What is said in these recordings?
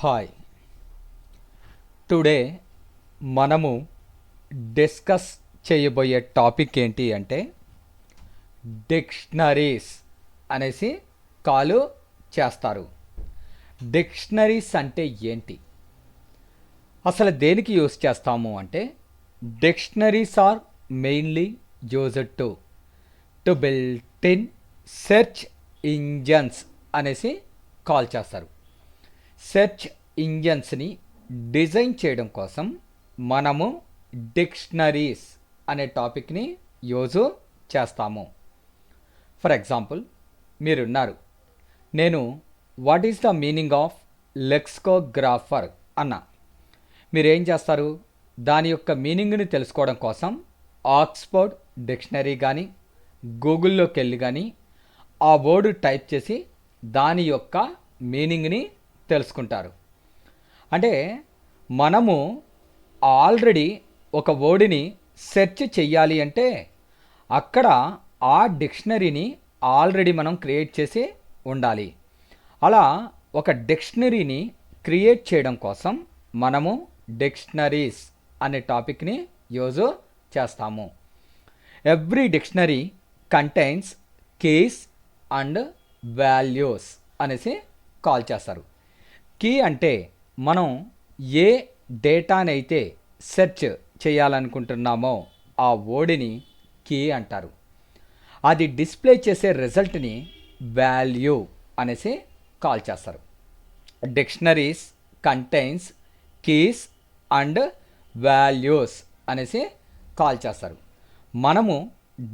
Hi. Today మనము discuss చేయబోయే topic ఏంటి అంటే డిక్షనరీస్ అనేసి కాలు చేస్తారు. డిక్షనరీస్ అంటే ఏంటి, అసలు దేనికి యూస్ చేస్తాము అంటే dictionaries are mainly used to built in search engines అనేసి కాల్ చేస్తారు. సెర్చ్ ఇంజన్స్ని డిజైన్ చేయడం కోసం మనము డిక్షనరీస్ అనే టాపిక్ని యూజ్ చేస్తాము. ఫర్ ఎగ్జాంపుల్, మీరున్నారు, నేను what is the meaning of లెక్సికోగ్రాఫర్ అన్న. మీరేం చేస్తారు, దాని యొక్క మీనింగ్ని తెలుసుకోవడం కోసం ఆక్స్ఫర్డ్ డిక్షనరీ కానీ గూగుల్లోకి వెళ్ళి కానీ ఆ వర్డ్ టైప్ చేసి దాని యొక్క మీనింగ్ని తెలుసుకుంటారు. అంటే మనము ఆల్రెడీ ఒక వర్డ్ని సెర్చ్ చెయ్యాలి అంటే అక్కడ ఆ డిక్షనరీని ఆల్రెడీ మనం క్రియేట్ చేసి ఉండాలి. అలా ఒక డిక్షనరీని క్రియేట్ చేయడం కోసం మనము డిక్షనరీస్ అనే టాపిక్ని యూజ్ చేస్తాము. Every dictionary contains keys and values అనేసి కాల్ చేస్తారు. కీ అంటే మనం ఏ డేటానైతే సెర్చ్ చేయాలనుకుంటున్నామో ఆ వర్డ్ని కీ అంటారు. అది డిస్ప్లే చేసే రిజల్ట్ని వాల్యూ అనేసి కాల్ చేస్తారు. Dictionaries contains keys and values అనేసి కాల్ చేస్తారు. మనము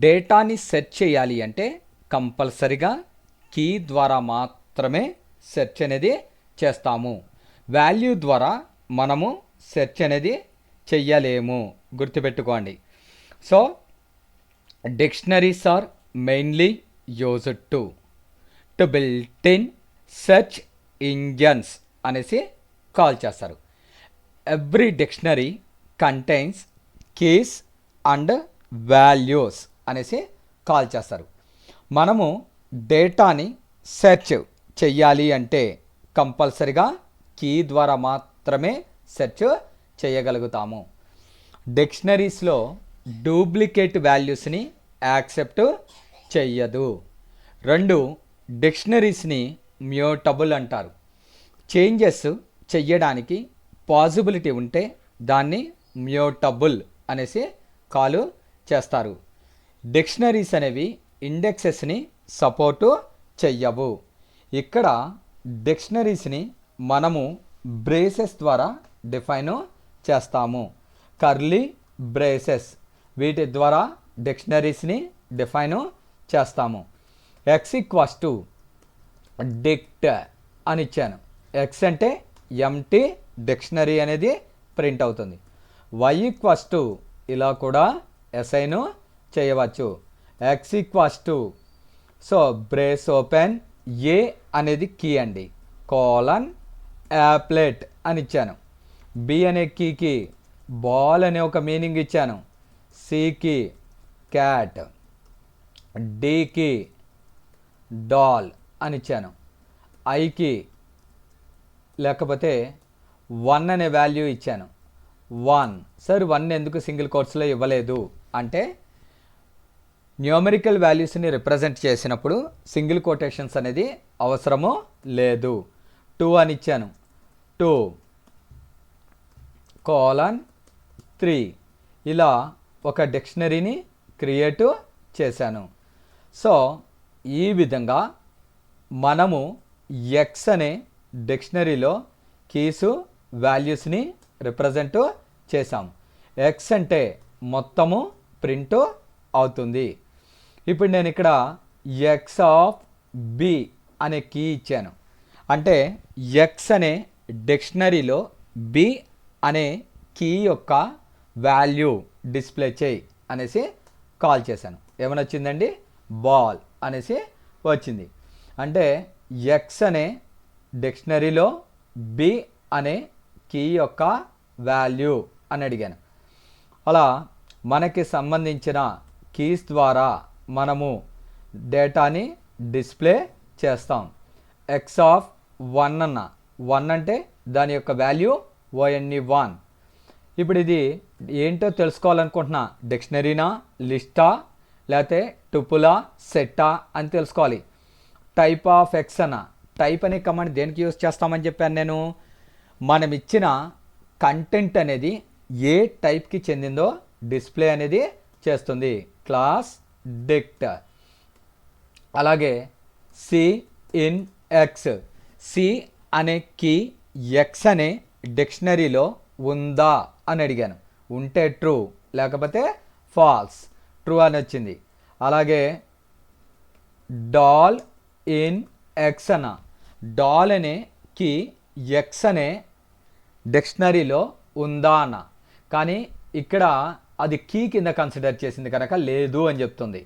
డేటాని సెర్చ్ చేయాలి అంటే కంపల్సరిగా కీ ద్వారా మాత్రమే సెర్చ్ అనేది చేస్తాము. వాల్యూ ద్వారా మనము సెర్చ్ అనేది చెయ్యలేము, గుర్తుపెట్టుకోండి. So dictionaries are mainly used to built in search engines అనేసి కాల్ చేస్తారు. Every dictionary contains keys and values అనేసి కాల్ చేస్తారు. మనము డేటాని సెర్చ్ చెయ్యాలి అంటే కంపల్సరిగా కీ ద్వారా మాత్రమే సెర్చ్ చేయగలుగుతాము. డిక్షనరీస్లో డూప్లికేట్ వాల్యూస్ని యాక్సెప్ట్ చెయ్యదు. రెండు, డిక్షనరీస్ని మ్యూటబుల్ అంటారు. చేంజెస్ చెయ్యడానికి పాసిబిలిటీ ఉంటే దాన్ని మ్యూటబుల్ అనేసి కాల్ చేస్తారు. డిక్షనరీస్ అనేవి ఇండెక్సెస్ని సపోర్టు చెయ్యవు. ఇక్కడ డిక్షనరీస్ని మనము బ్రేసెస్ ద్వారా డిఫైన్ చేస్తాము. కర్లీ బ్రేసెస్, వీటి ద్వారా డిక్షనరీస్ని డిఫైన్ చేస్తాము. ఎక్స్ ఈక్వల్స్ టు డిక్ట్ అని ఇచ్చాను. ఎక్స్ అంటే ఎంటీ డిక్షనరీ అనేది ప్రింట్ అవుతుంది. వై ఈక్వల్స్ టు ఇలా కూడా అసైన్ చేయవచ్చు. X equals to, so brace open, a అనేది కీ అండి, కోలన్ యాప్లెట్ అని ఇచ్చాను. బి అనే కీకి బాల్ అనే ఒక మీనింగ్ ఇచ్చాను. సికి క్యాట్, డికి డాల్ అని ఇచ్చాను. ఐకి లేకపోతే 1 అనే వాల్యూ ఇచ్చాను. 1 సార్ 1 ఎందుకు సింగిల్ కోట్స్లో ఇవ్వలేదు అంటే న్యూమరికల్ వాల్యూస్ని రిప్రజెంట్ చేసినప్పుడు సింగిల్ కొటేషన్స్ అనేది అవసరము లేదు. 2 అని ఇచ్చాను. 2 కోలన్ 3 ఇలా ఒక డిక్షనరీని క్రియేట్ చేశాను. సో ఈ విధంగా మనము ఎక్స్ అనే డిక్షనరీలో కీసు వాల్యూస్ని రిప్రజెంట్ చేసాం. ఎక్స్ అంటే మొత్తము ప్రింట్ అవుతుంది. ఇప్పుడు నేను ఇక్కడ ఎక్స్ ఆఫ్ బి అనే కీ ఇచ్చాను. అంటే ఎక్స్ అనే డిక్షనరీలో బి అనే కీ యొక్క వాల్యూ డిస్ప్లే చేయి అనేసి కాల్ చేశాను. ఏమని వచ్చిందండి, బాల్ అనేసి వచ్చింది. అంటే ఎక్స్ అనే డిక్షనరీలో బి అనే కీ యొక్క వాల్యూ అని అడిగాను. అలా మనకి సంబంధించిన కీస్ ద్వారా మనము డేటాని డిస్ప్లే చేస్తాం. ఎక్స్ ఆఫ్ 1 అన్న, 1 అంటే దాని యొక్క వాల్యూ ONE1. ఇప్పుడు ఇది ఏంటో తెలుసుకోవాలనుకుంటున్నా, డిక్షనరీనా, లిస్టా, లేకపోతే టుపులా, సెట్టా అని తెలుసుకోవాలి. టైప్ ఆఫ్ ఎక్స్ అన్న, టైప్ అనే కమాండ్ దేనికి యూజ్ చేస్తామని చెప్పాను నేను, మనం ఇచ్చిన కంటెంట్ అనేది ఏ టైప్కి చెందిందో డిస్ప్లే అనేది చేస్తుంది, క్లాస్ డిక్ట్. అలాగే సి ఇన్ ఎక్స్, సి అనే కీ ఎక్స్ అనే డిక్షనరీలో ఉందా అని అడిగాను. ఉంటే ట్రూ, లేకపోతే ఫాల్స్. ట్రూ అని వచ్చింది. అలాగే డాల్ ఇన్ ఎక్స్ అన్న, డాల్ అనే కీ ఎక్స్ అనే డిక్షనరీలో ఉందా అన్న, కానీ ఇక్కడ అది కీ కింద కన్సిడర్ చేసింది కనుక లేదు అని చెప్తుంది.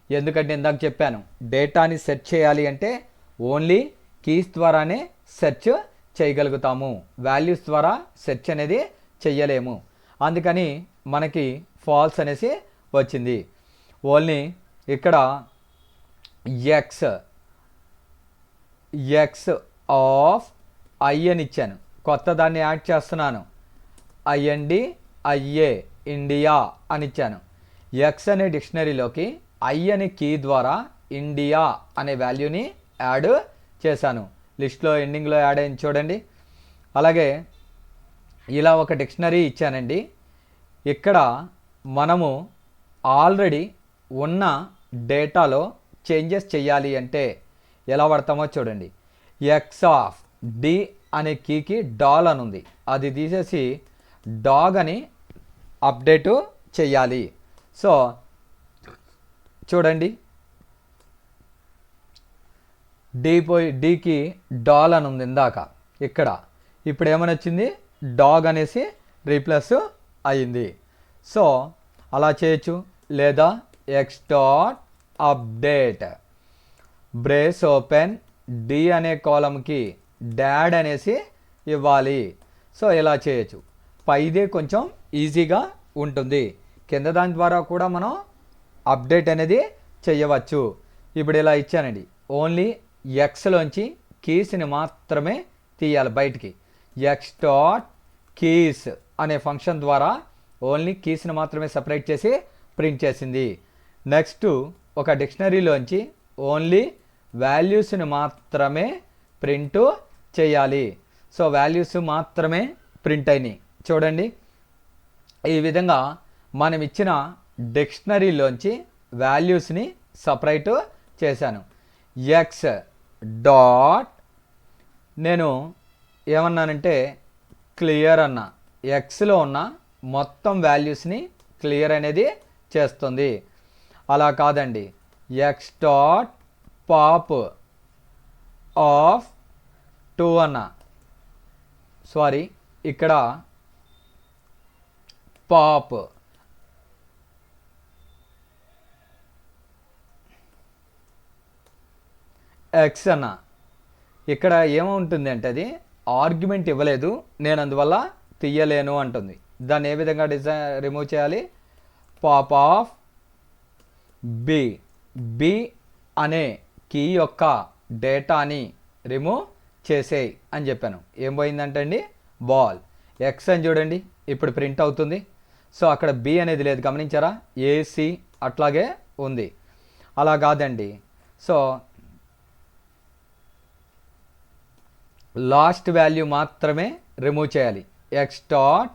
ఎందుకంటే ఇందాక చెప్పాను, డేటాని సెర్చ్ చేయాలి అంటే ఓన్లీ కీస్ ద్వారానే సెర్చ్ చేయగలుగుతాము, వాల్యూస్ ద్వారా సెర్చ్ అనేది చెయ్యలేము. అందుకని మనకి ఫాల్స్ అనేసి వచ్చింది. ఓన్లీ ఇక్కడ ఎక్స్ ఆఫ్ ఐ అని ఇచ్చాను, కొత్త దాన్ని యాడ్ చేస్తున్నాను, INDIA ఇండియా అని ఇచ్చాను. ఎక్స్ అనే డిక్షనరీలోకి ఐ అనే కీ ద్వారా ఇండియా అనే వాల్యూని యాడ్ చేశాను. లిస్ట్లో ఎండింగ్లో యాడ్ అయింది చూడండి. అలాగే ఇలా ఒక డిక్షనరీ ఇచ్చానండి. ఇక్కడ మనము ఆల్రెడీ ఉన్న డేటాలో చేంజెస్ చేయాలి అంటే ఎలా వాడతామో చూడండి. ఎక్స్ ఆఫ్ డి అనే కీకి డాల్ అని ఉంది, అది తీసేసి డాగ్ అని అప్డేటు చేయాలి. సో చూడండి, డీకి డాల్ అని ఉంది ఇందాక ఇక్కడ, ఇప్పుడు ఏమని వచ్చింది, డాగ్ అనేసి రీప్లేస్ అయింది. సో అలా చేయొచ్చు. లేదా X dot update brace open D అనే కాలంకి డాడ్ అనేసి ఇవ్వాలి. సో ఇలా చేయొచ్చు. పైదే కొంచెం ఈజీగా ఉంటుంది, కింద దాని ద్వారా కూడా మనం అప్డేట్ అనేది చేయవచ్చు. ఇప్పుడు ఇలా ఇచ్చానండి, ఓన్లీ ఎక్స్లోంచి కీస్ని మాత్రమే తీయాలి బయటికి. ఎక్స్ డాట్ కీస్ అనే ఫంక్షన్ ద్వారా ఓన్లీ కీస్ని మాత్రమే సపరేట్ చేసి ప్రింట్ చేసింది. నెక్స్ట్ ఒక డిక్షనరీలోంచి ఓన్లీ వాల్యూస్ని మాత్రమే ప్రింట్ చేయాలి. సో వాల్యూస్ మాత్రమే ప్రింట్ అయినాయి చూడండి. ఈ విధంగా మనం ఇచ్చిన డిక్షనరీలోంచి వాల్యూస్ని సపరేట్ చేశాను. ఎక్స్ డాట్ నేను ఏమన్నానంటే క్లియర్ అన్న, ఎక్స్లో ఉన్న మొత్తం వాల్యూస్ని క్లియర్ అనేది చేస్తుంది. అలా కాదండి, ఎక్స్ డాట్ పాప్ ఆఫ్ 2 అన్న, సారీ ఇక్కడ పాప్ ఎక్స్ అన్న, ఇక్కడ ఏముంటుంది అంటే అది ఆర్గ్యుమెంట్ ఇవ్వలేదు, నేను అందువల్ల తీయలేను అంటుంది. దాన్ని ఏ విధంగా రిమూవ్ చేయాలి, పాప్ ఆఫ్ బి అనే కీ యొక్క డేటాని రిమూవ్ చేసేయి అని చెప్పాను. ఏం పోయిందంటే అండి, బాల్. ఎక్స్ అని చూడండి ఇప్పుడు ప్రింట్ అవుతుంది. సో అక్కడ బి అనేది లేదు, గమనించారా, ఏసి అట్లాగే ఉంది. అలా కాదండి, సో లాస్ట్ వాల్యూ మాత్రమే రిమూవ్ చేయాలి. ఎక్స్ డాట్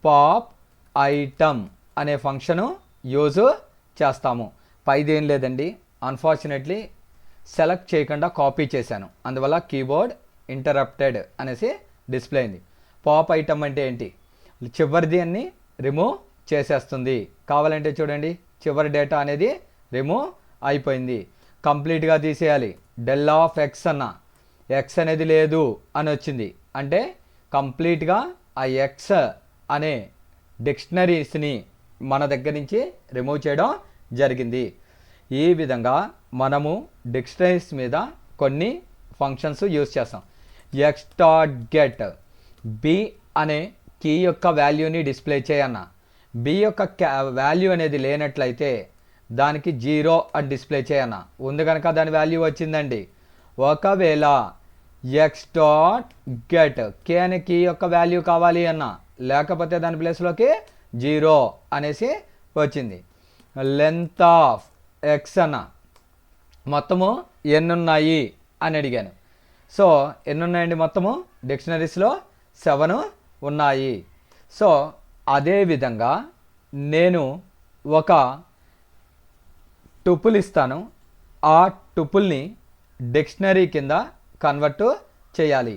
పాప్ ఐటమ్ అనే ఫంక్షను యూజ్ చేస్తాము. పైదేం లేదండి, అన్ఫార్చునేట్లీ సెలెక్ట్ చేయకుండా కాపీ చేశాను, అందువల్ల కీబోర్డ్ ఇంటరప్టెడ్ అనేసి డిస్ప్లే అయింది. పాప్ ఐటమ్ అంటే ఏంటి, చివరిది అన్ని రిమూవ్ చేసేస్తుంది. కావాలంటే చూడండి, చివరి డేటా అనేది రిమూవ్ అయిపోయింది. కంప్లీట్గా తీసేయాలి. డెల్ ఆఫ్ ఎక్స్ అన్న, ఎక్స్ అనేది లేదు అని వచ్చింది అంటే కంప్లీట్గా ఆ ఎక్స్ అనే డిక్షనరీస్ని మన దగ్గర నుంచి రిమూవ్ చేయడం జరిగింది. ఈ విధంగా మనము డిక్షనరీస్ మీద కొన్ని ఫంక్షన్స్ యూజ్ చేస్తాం. ఎక్స్ డాట్ గెట్ బి అనే కీ యొక్క వాల్యూని డిస్ప్లే చేయన్న, బి యొక్క వాల్యూ అనేది లేనట్లయితే దానికి 0 అని డిస్ప్లే చేయన్న, ఉంది కనుక దాని వాల్యూ వచ్చిందండి. ఒకవేళ ఎక్స్ డాట్ గెట్ కే అనే కీ యొక్క వాల్యూ కావాలి అన్న, లేకపోతే దాని ప్లేస్లోకి 0 అనేసి వచ్చింది. లెంత్ ఆఫ్ ఎక్స్ అన్న, మొత్తము ఎన్ని ఉన్నాయి అని అడిగాను. సో ఎన్ని ఉన్నాయండి మొత్తము డిక్షనరీస్లో 7 ఉన్నాయి. సో అదేవిధంగా నేను ఒక టుపుల్ ఇస్తాను, ఆ టుపుల్ని డిక్షనరీ కింద కన్వర్ట్ చేయాలి.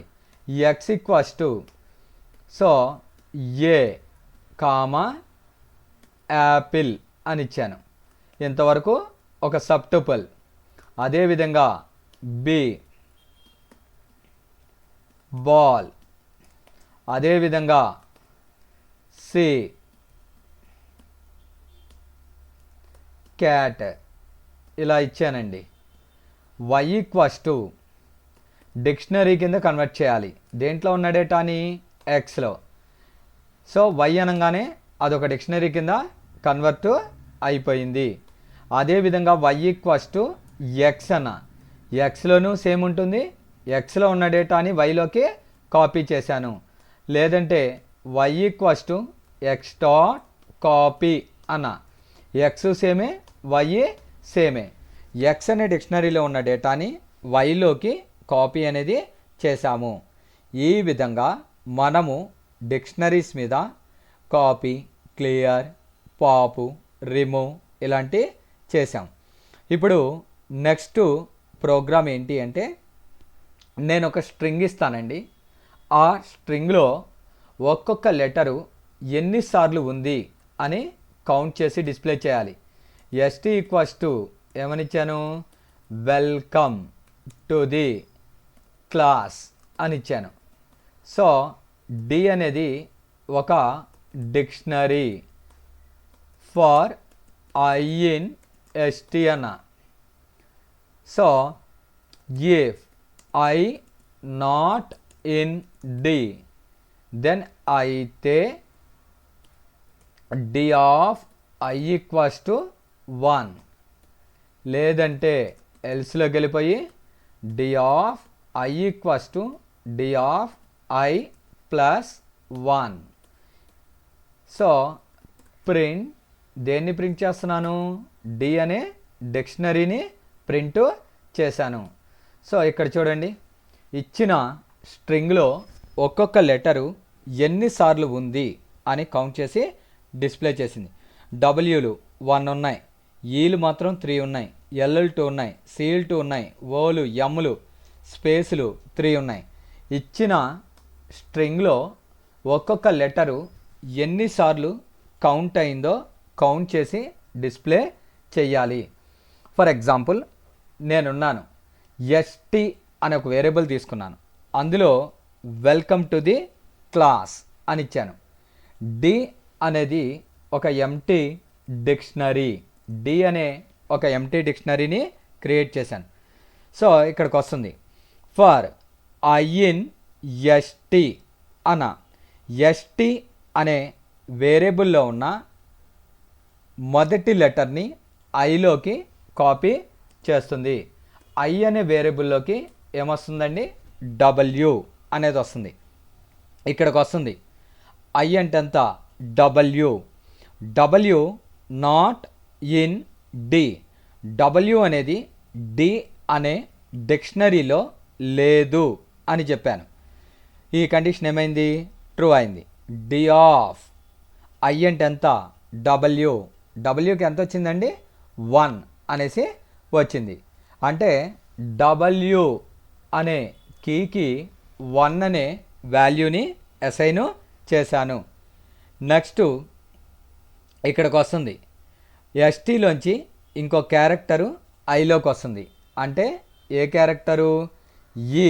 X equals to so A comma Apple అని ఇచ్చాను, ఇంతవరకు ఒక సబ్ టుపుల్. అదేవిధంగా బి బాల్, అదేవిధంగా సి క్యాట్, ఇలా ఇచ్చానండి. వై ఈక్వల్స్ టు డిక్షనరీ కింద కన్వర్ట్ చేయాలి. దేంట్లో ఉన్న డేటాని ఎక్స్లో. సో వై అనగానే అదొక డిక్షనరీ కింద కన్వర్ట్ అయిపోయింది. అదేవిధంగా వై ఈక్వల్స్ టు ఎక్స్ అన్న, ఎక్స్లోనూ సేమ్ ఉంటుంది, ఎక్స్లో ఉన్న డేటాని వైలోకి కాపీ చేశాను. లేదంటే Y equals to X dot copy అన్న, ఎక్స్ సేమే వై సేమే. ఎక్స్ అనే డిక్షనరీలో ఉన్న డేటాని వైలోకి కాపీ అనేది చేశాము. ఈ విధంగా మనము డిక్షనరీస్ మీద కాపీ, క్లియర్, పాపు, రిమూవ్ ఇలాంటి చేసాం. ఇప్పుడు నెక్స్ట్ ప్రోగ్రామ్ ఏంటి అంటే, నేను ఒక స్ట్రింగ్ ఇస్తానండి. ఆ స్ట్రింగ్లో ఒక్కొక్క లెటరు ఎన్నిసార్లు ఉంది అని కౌంట్ చేసి డిస్ప్లే చేయాలి. ఎస్టీ ఈక్వల్స్ టు ఏమని ఇచ్చాను, వెల్కమ్ టు ది క్లాస్ అని ఇచ్చాను. సో డి అనేది ఒక dictionary for i in st అన్న. So if i not in d then అయితే d of i equals to 1, లేదంటే ఎల్స్లోకి వెళ్ళిపోయి d of i equals to d of i plus 1. So print, దేన్ని ప్రింట్ చేస్తున్నాను, d అనే డిక్షనరీని ప్రింట్ చేశాను. సో ఇక్కడ చూడండి, ఇచ్చిన స్ట్రింగ్లో ఒక్కొక్క లెటరు ఎన్నిసార్లు ఉంది అని కౌంట్ చేసి డిస్ప్లే చేసింది. డబ్ల్యూలు 1 ఉన్నాయి, ఈలు మాత్రం 3 ఉన్నాయి, ఎల్లు 2 ఉన్నాయి, సీలు 2 ఉన్నాయి, ఓలు, ఎమ్లు, స్పేసులు 3 ఉన్నాయి. ఇచ్చిన స్ట్రింగ్లో ఒక్కొక్క లెటరు ఎన్నిసార్లు కౌంట్ అయిందో కౌంట్ చేసి డిస్ప్లే చేయాలి. ఫర్ ఎగ్జాంపుల్ నేనున్నాను, ఎస్టీ అనే ఒక వేరియబుల్ తీసుకున్నాను, అందులో వెల్కమ్ టు ది క్లాస్ అని ఇచ్చాను. డి అనేది ఒక ఎంటీ డిక్షనరీ, డి అనే ఒక ఎంటీ డిక్షనరీని క్రియేట్ చేశాను. సో ఇక్కడికి వస్తుంది, ఫర్ ఐ ఇన్ ఎస్టీ అన్న, ఎస్టీ అనే వేరియబుల్లో ఉన్న మొదటి లెటర్ని ఐలోకి కాపీ చేస్తుంది. ఐ అనే వేరియబుల్లోకి ఏమొస్తుందండి, డబ్ల్యూ అనేది వస్తుంది. ఇక్కడికి వస్తుంది, ఐ అంటే ఎంత, W, W not in D, W అనేది డి అనే డిక్షనరీలో లేదు అని చెప్పాను. ఈ కండిషన్ ఏమైంది, ట్రూ అయింది. డి ఆఫ్ ఐ అంటే ఎంత, డబ్ల్యూ, డబ్ల్యూకి ఎంత వచ్చిందండి, 1 అనేసి వచ్చింది. అంటే డబ్ల్యూ అనే కీకి 1 అనే వాల్యూని అసైన్ చేశాను. నెక్స్ట్ ఇక్కడికి వస్తుంది, ఎస్టీలోంచి ఇంకో క్యారెక్టరు ఐలోకి వస్తుంది. అంటే ఏ క్యారెక్టరు, ఈ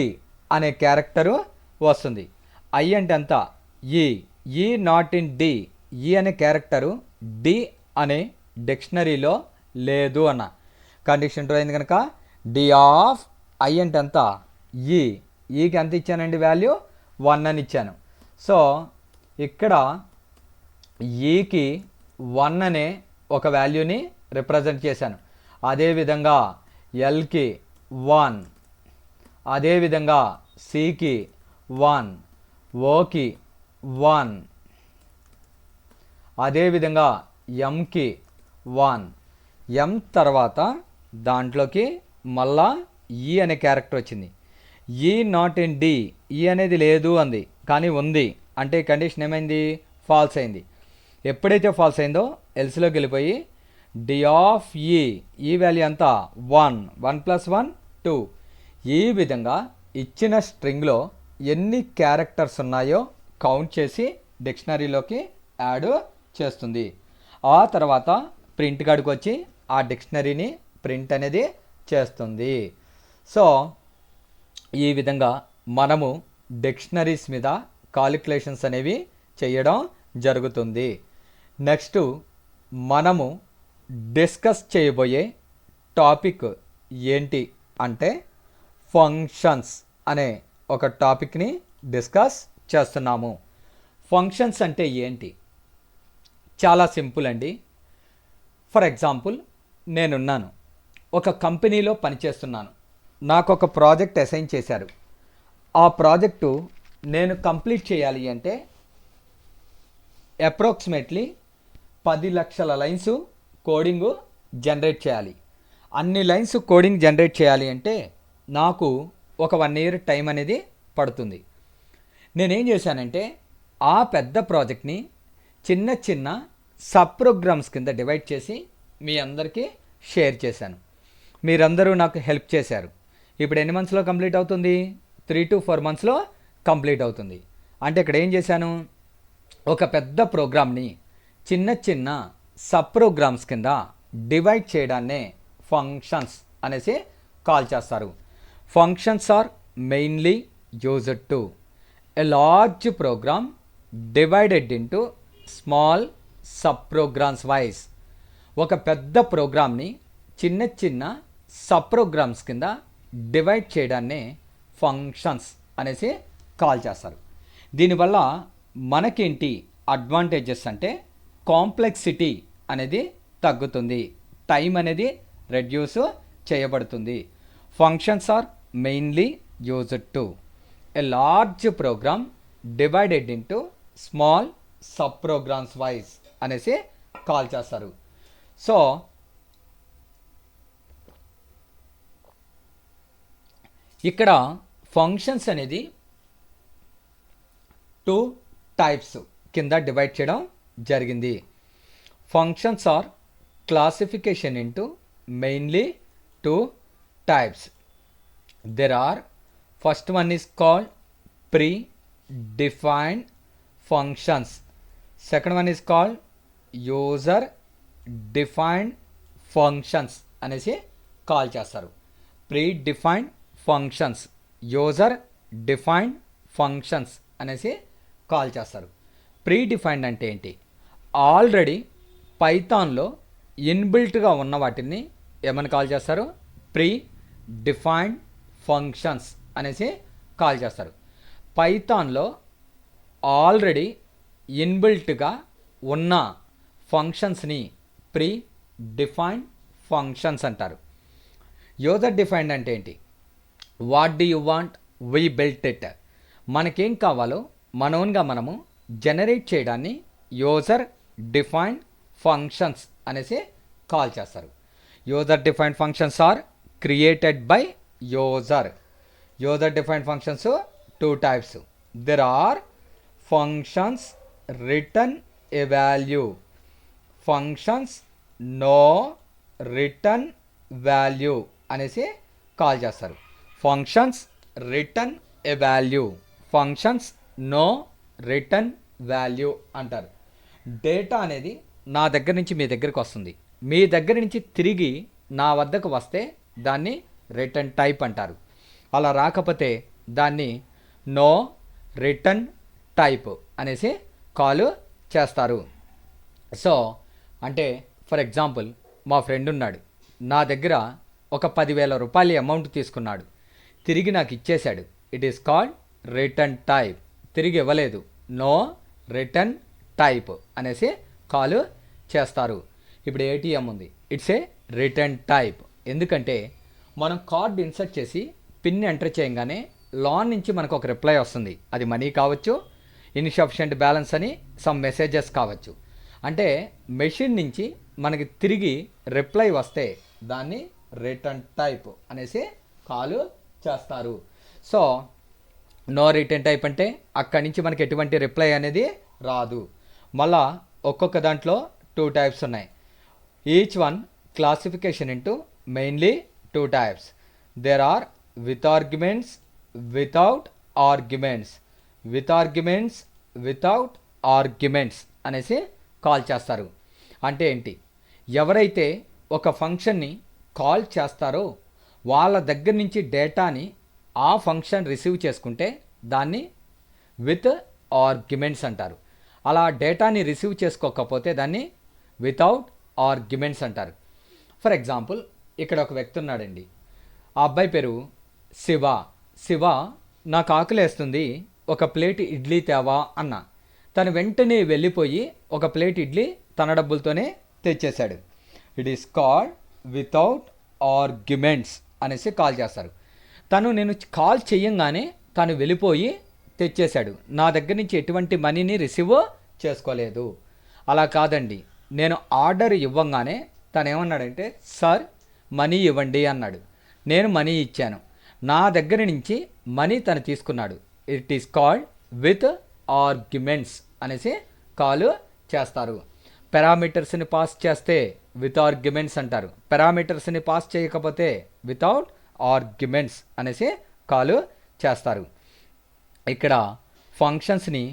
అనే క్యారెక్టరు వస్తుంది. ఐ అంటే ఎంత, ఈ నాట్ ఇన్ డి, ఈ అనే క్యారెక్టరు డి అనే డిక్షనరీలో లేదు అన్న. కండిషన్ ట్రూ అయింది కనుక డి ఆఫ్ ఐ అంటే ఎంత, ఈకి ఎంత ఇచ్చానండి వాల్యూ, 1 అని ఇచ్చాను. సో ఇక్కడ ఈకి 1 అనే ఒక వాల్యూని రిప్రజెంట్ చేశాను. అదేవిధంగా ఎల్కి 1, అదేవిధంగా సికి 1, ఓకి 1, అదేవిధంగా ఎంకి 1, ఎం తర్వాత దాంట్లోకి మళ్ళా ఈ అనే క్యారెక్టర్ వచ్చింది. ఈ నాట్ ఇన్ డి, ఈ అనేది లేదు అంది కానీ ఉంది అంటే కండిషన్ ఏమైంది, ఫాల్స్ అయింది. ఎప్పుడైతే ఫాల్స్ అయిందో ఎల్స్లోకి వెళ్ళిపోయి డి ఆఫ్ ఈ వాల్యూ అంతా 1, 1 + 1 2. ఈ విధంగా ఇచ్చిన స్ట్రింగ్లో ఎన్ని క్యారెక్టర్స్ ఉన్నాయో కౌంట్ చేసి డిక్షనరీలోకి యాడ్ చేస్తుంది. ఆ తర్వాత ప్రింట్ కాడికి వచ్చి ఆ డిక్షనరీని ప్రింట్ అనేది చేస్తుంది. సో ఈ విధంగా మనము డిక్షనరీస్ మీద కాలిక్యులేషన్స్ అనేవి చేయడం జరుగుతుంది. నెక్స్ట్ మనము డిస్కస్ చేయబోయే టాపిక్ ఏంటి అంటే ఫంక్షన్స్ అనే ఒక టాపిక్ని డిస్కస్ చేస్తున్నాము. ఫంక్షన్స్ అంటే ఏంటి? చాలా సింపుల్ అండి. ఫర్ ఎగ్జాంపుల్ నేనున్నాను, ఒక కంపెనీలో పనిచేస్తున్నాను, నాకు ఒక ప్రాజెక్ట్ అసైన్ చేశారు. ఆ ప్రాజెక్టు నేను కంప్లీట్ చేయాలి అంటే అప్రాక్సిమేట్లీ 10 లక్షల లైన్స్ కోడింగ్ జనరేట్ చేయాలి. అన్ని లైన్స్ కోడింగ్ జనరేట్ చేయాలి అంటే నాకు ఒక 1 ఇయర్ టైం అనేది పడుతుంది. నేనేం చేశానంటే ఆ పెద్ద ప్రాజెక్ట్ని చిన్న చిన్న సబ్ ప్రోగ్రామ్స్ కింద డివైడ్ చేసి మీ అందరికీ షేర్ చేశాను. మీరందరూ నాకు హెల్ప్ చేశారు. ఇప్పుడు ఎన్ని మంత్స్లో కంప్లీట్ అవుతుంది? 3 to 4 మంత్స్లో కంప్లీట్ అవుతుంది. అంటే ఇక్కడ ఏం చేశాను, ఒక పెద్ద ప్రోగ్రామ్ని చిన్న చిన్న సబ్ ప్రోగ్రామ్స్ కింద డివైడ్ చేయడాన్నే ఫంక్షన్స్ అనేసి కాల్ చేస్తారు. Functions are mainly used to a large program divided into small sub programs wise. ఒక పెద్ద ప్రోగ్రామ్ని చిన్న చిన్న సబ్ ప్రోగ్రామ్స్ కింద డివైడ్ చేయడాన్నే ఫంక్షన్స్ అనేసి కాల్ చేస్తారు. దీనివల్ల మనకేంటి అడ్వాంటేజెస్ అంటే కాంప్లెక్సిటీ అనేది తగ్గుతుంది, టైం అనేది రెడ్యూస్ చేయబడుతుంది. Functions are mainly used to a large program divided into small sub programs wise అనేసి కాల్ చేస్తారు. సో ఇక్కడ ఫంక్షన్స్ అనేది 2 టైప్స్ కింద డివైడ్ చేయడం జరిగింది. Functions are classification into mainly 2 types. There are first one is called pre defined functions. Second one is called user defined functions అనేసి call చేస్తారు. Pre defined functions, user defined functions అనేసి call చేస్తారు. Pre defined అంటే ఏంటి? Already పైథాన్లో ఇన్బిల్ట్గా ఉన్న వాటిని ఏమని call చేస్తారు? ప్రీ డిఫైన్డ్ ఫంక్షన్స్ అనేసి కాల్ చేస్తారు. పైథాన్లో ఆల్రెడీ ఇన్బిల్ట్గా ఉన్న ఫంక్షన్స్ని ప్రీ డిఫైన్డ్ ఫంక్షన్స్ అంటారు. యూజర్ డిఫైన్డ్ అంటే ఏంటి? What do you want, we built it. మనకేం కావాలో మనోన్గా మనము జనరేట్ చేయడాన్ని యూజర్ డిఫైన్డ్ ఫంక్షన్స్ అనేసి కాల్ చేస్తారు. User defined functions are created by user. User defined functions 2 types. There are functions return a value, functions no return value అనేసి call చేస్తారు. Functions return a value, functions no return value అంటారు. Data అనేది నా దగ్గర నుంచి మీ దగ్గరికి వస్తుంది, మీ దగ్గర నుంచి తిరిగి నా వద్దకు వస్తే దాన్ని రిటర్న్ టైప్ అంటారు. అలా రాకపోతే దాన్ని నో రిటర్న్ టైప్ అనేసి కాల్ చేస్తారు. సో అంటే ఫర్ ఎగ్జాంపుల్ మా ఫ్రెండ్ ఉన్నాడు, నా దగ్గర ఒక 10,000 రూపాయల అమౌంట్ తీసుకున్నాడు, తిరిగి నాకు ఇచ్చేశాడు. It is called return type. తిరిగి ఇవ్వలేదు, నో రిటర్న్ టైప్ అనేసి కాల్ చేస్తారు. ఇప్పుడు ఏటీఎం ఉంది, ఇట్స్ ఏ రిటర్న్ టైప్. ఎందుకంటే మనం కార్డ్ ఇన్సర్ట్ చేసి పిన్ ఎంటర్ చేయగానే లాన్ నుంచి మనకు ఒక రిప్లై వస్తుంది. అది మనీ కావచ్చు, ఇన్సఫిషియెంట్ బ్యాలెన్స్ అని సమ్ మెసేజెస్ కావచ్చు. అంటే మెషిన్ నుంచి మనకి తిరిగి రిప్లై వస్తే దాన్ని రిటర్న్ టైప్ అనేసి కాల్ చేస్తారు. సో నో రిటర్న్ టైప్ అంటే అక్కడి నుంచి మనకి ఎటువంటి రిప్లై అనేది రాదు. మళ్ళా ఒక్కొక్క దాంట్లో 2 టైప్స్ ఉన్నాయి. Each one classification into mainly 2 types. There are with arguments, without arguments, with arguments, without arguments అనేసి కాల్ చేస్తారు. అంటే ఏంటి, ఎవరైతే ఒక ఫంక్షన్ని కాల్ చేస్తారో వాళ్ళ దగ్గర నుంచి డేటాని ఆ ఫంక్షన్ రిసీవ్ చేసుకుంటే దాన్ని విత్ ఆర్గ్యుమెంట్స్ అంటారు. అలా డేటాని రిసీవ్ చేసుకోకపోతే దాన్ని వితౌట్ ఆర్గ్యుమెంట్స్ అంటారు. ఫర్ ఎగ్జాంపుల్ ఇక్కడ ఒక వ్యక్తి ఉన్నాడండి. ఆ అబ్బాయి పేరు శివ. శివ, నాకు ఆకలేస్తుంది, ఒక ప్లేట్ ఇడ్లీ తేవా అన్న. తను వెంటనే వెళ్ళిపోయి ఒక ప్లేట్ ఇడ్లీ తన డబ్బులతోనే తెచ్చేశాడు. It is called without arguments అనేసి కాల్ చేస్తారు. నేను కాల్ చేయంగానే తను వెళ్ళిపోయి తెచ్చేశాడు, నా దగ్గర నుంచి ఎటువంటి మనీని రిసీవ్ చేసుకోలేదు. అలా కాదండి, నేను ఆర్డర్ ఇవ్వంగానే తను ఏమన్నాడంటే సార్ మనీ ఇవ్వండి అన్నాడు. నేను మనీ ఇచ్చాను, నా దగ్గర నుంచి మనీ తను తీసుకున్నాడు. It is called with arguments అనేసి కాల్ చేస్తారు. పారామీటర్స్ని పాస్ చేస్తే విత్ ఆర్గ్యుమెంట్స్ అంటారు. పారామీటర్స్ని పాస్ చేయకపోతే వితౌట్ ఆర్గ్యుమెంట్స్ అనేసి కాల్ చేస్తారు. ఇక్కడ ఫంక్షన్స్ని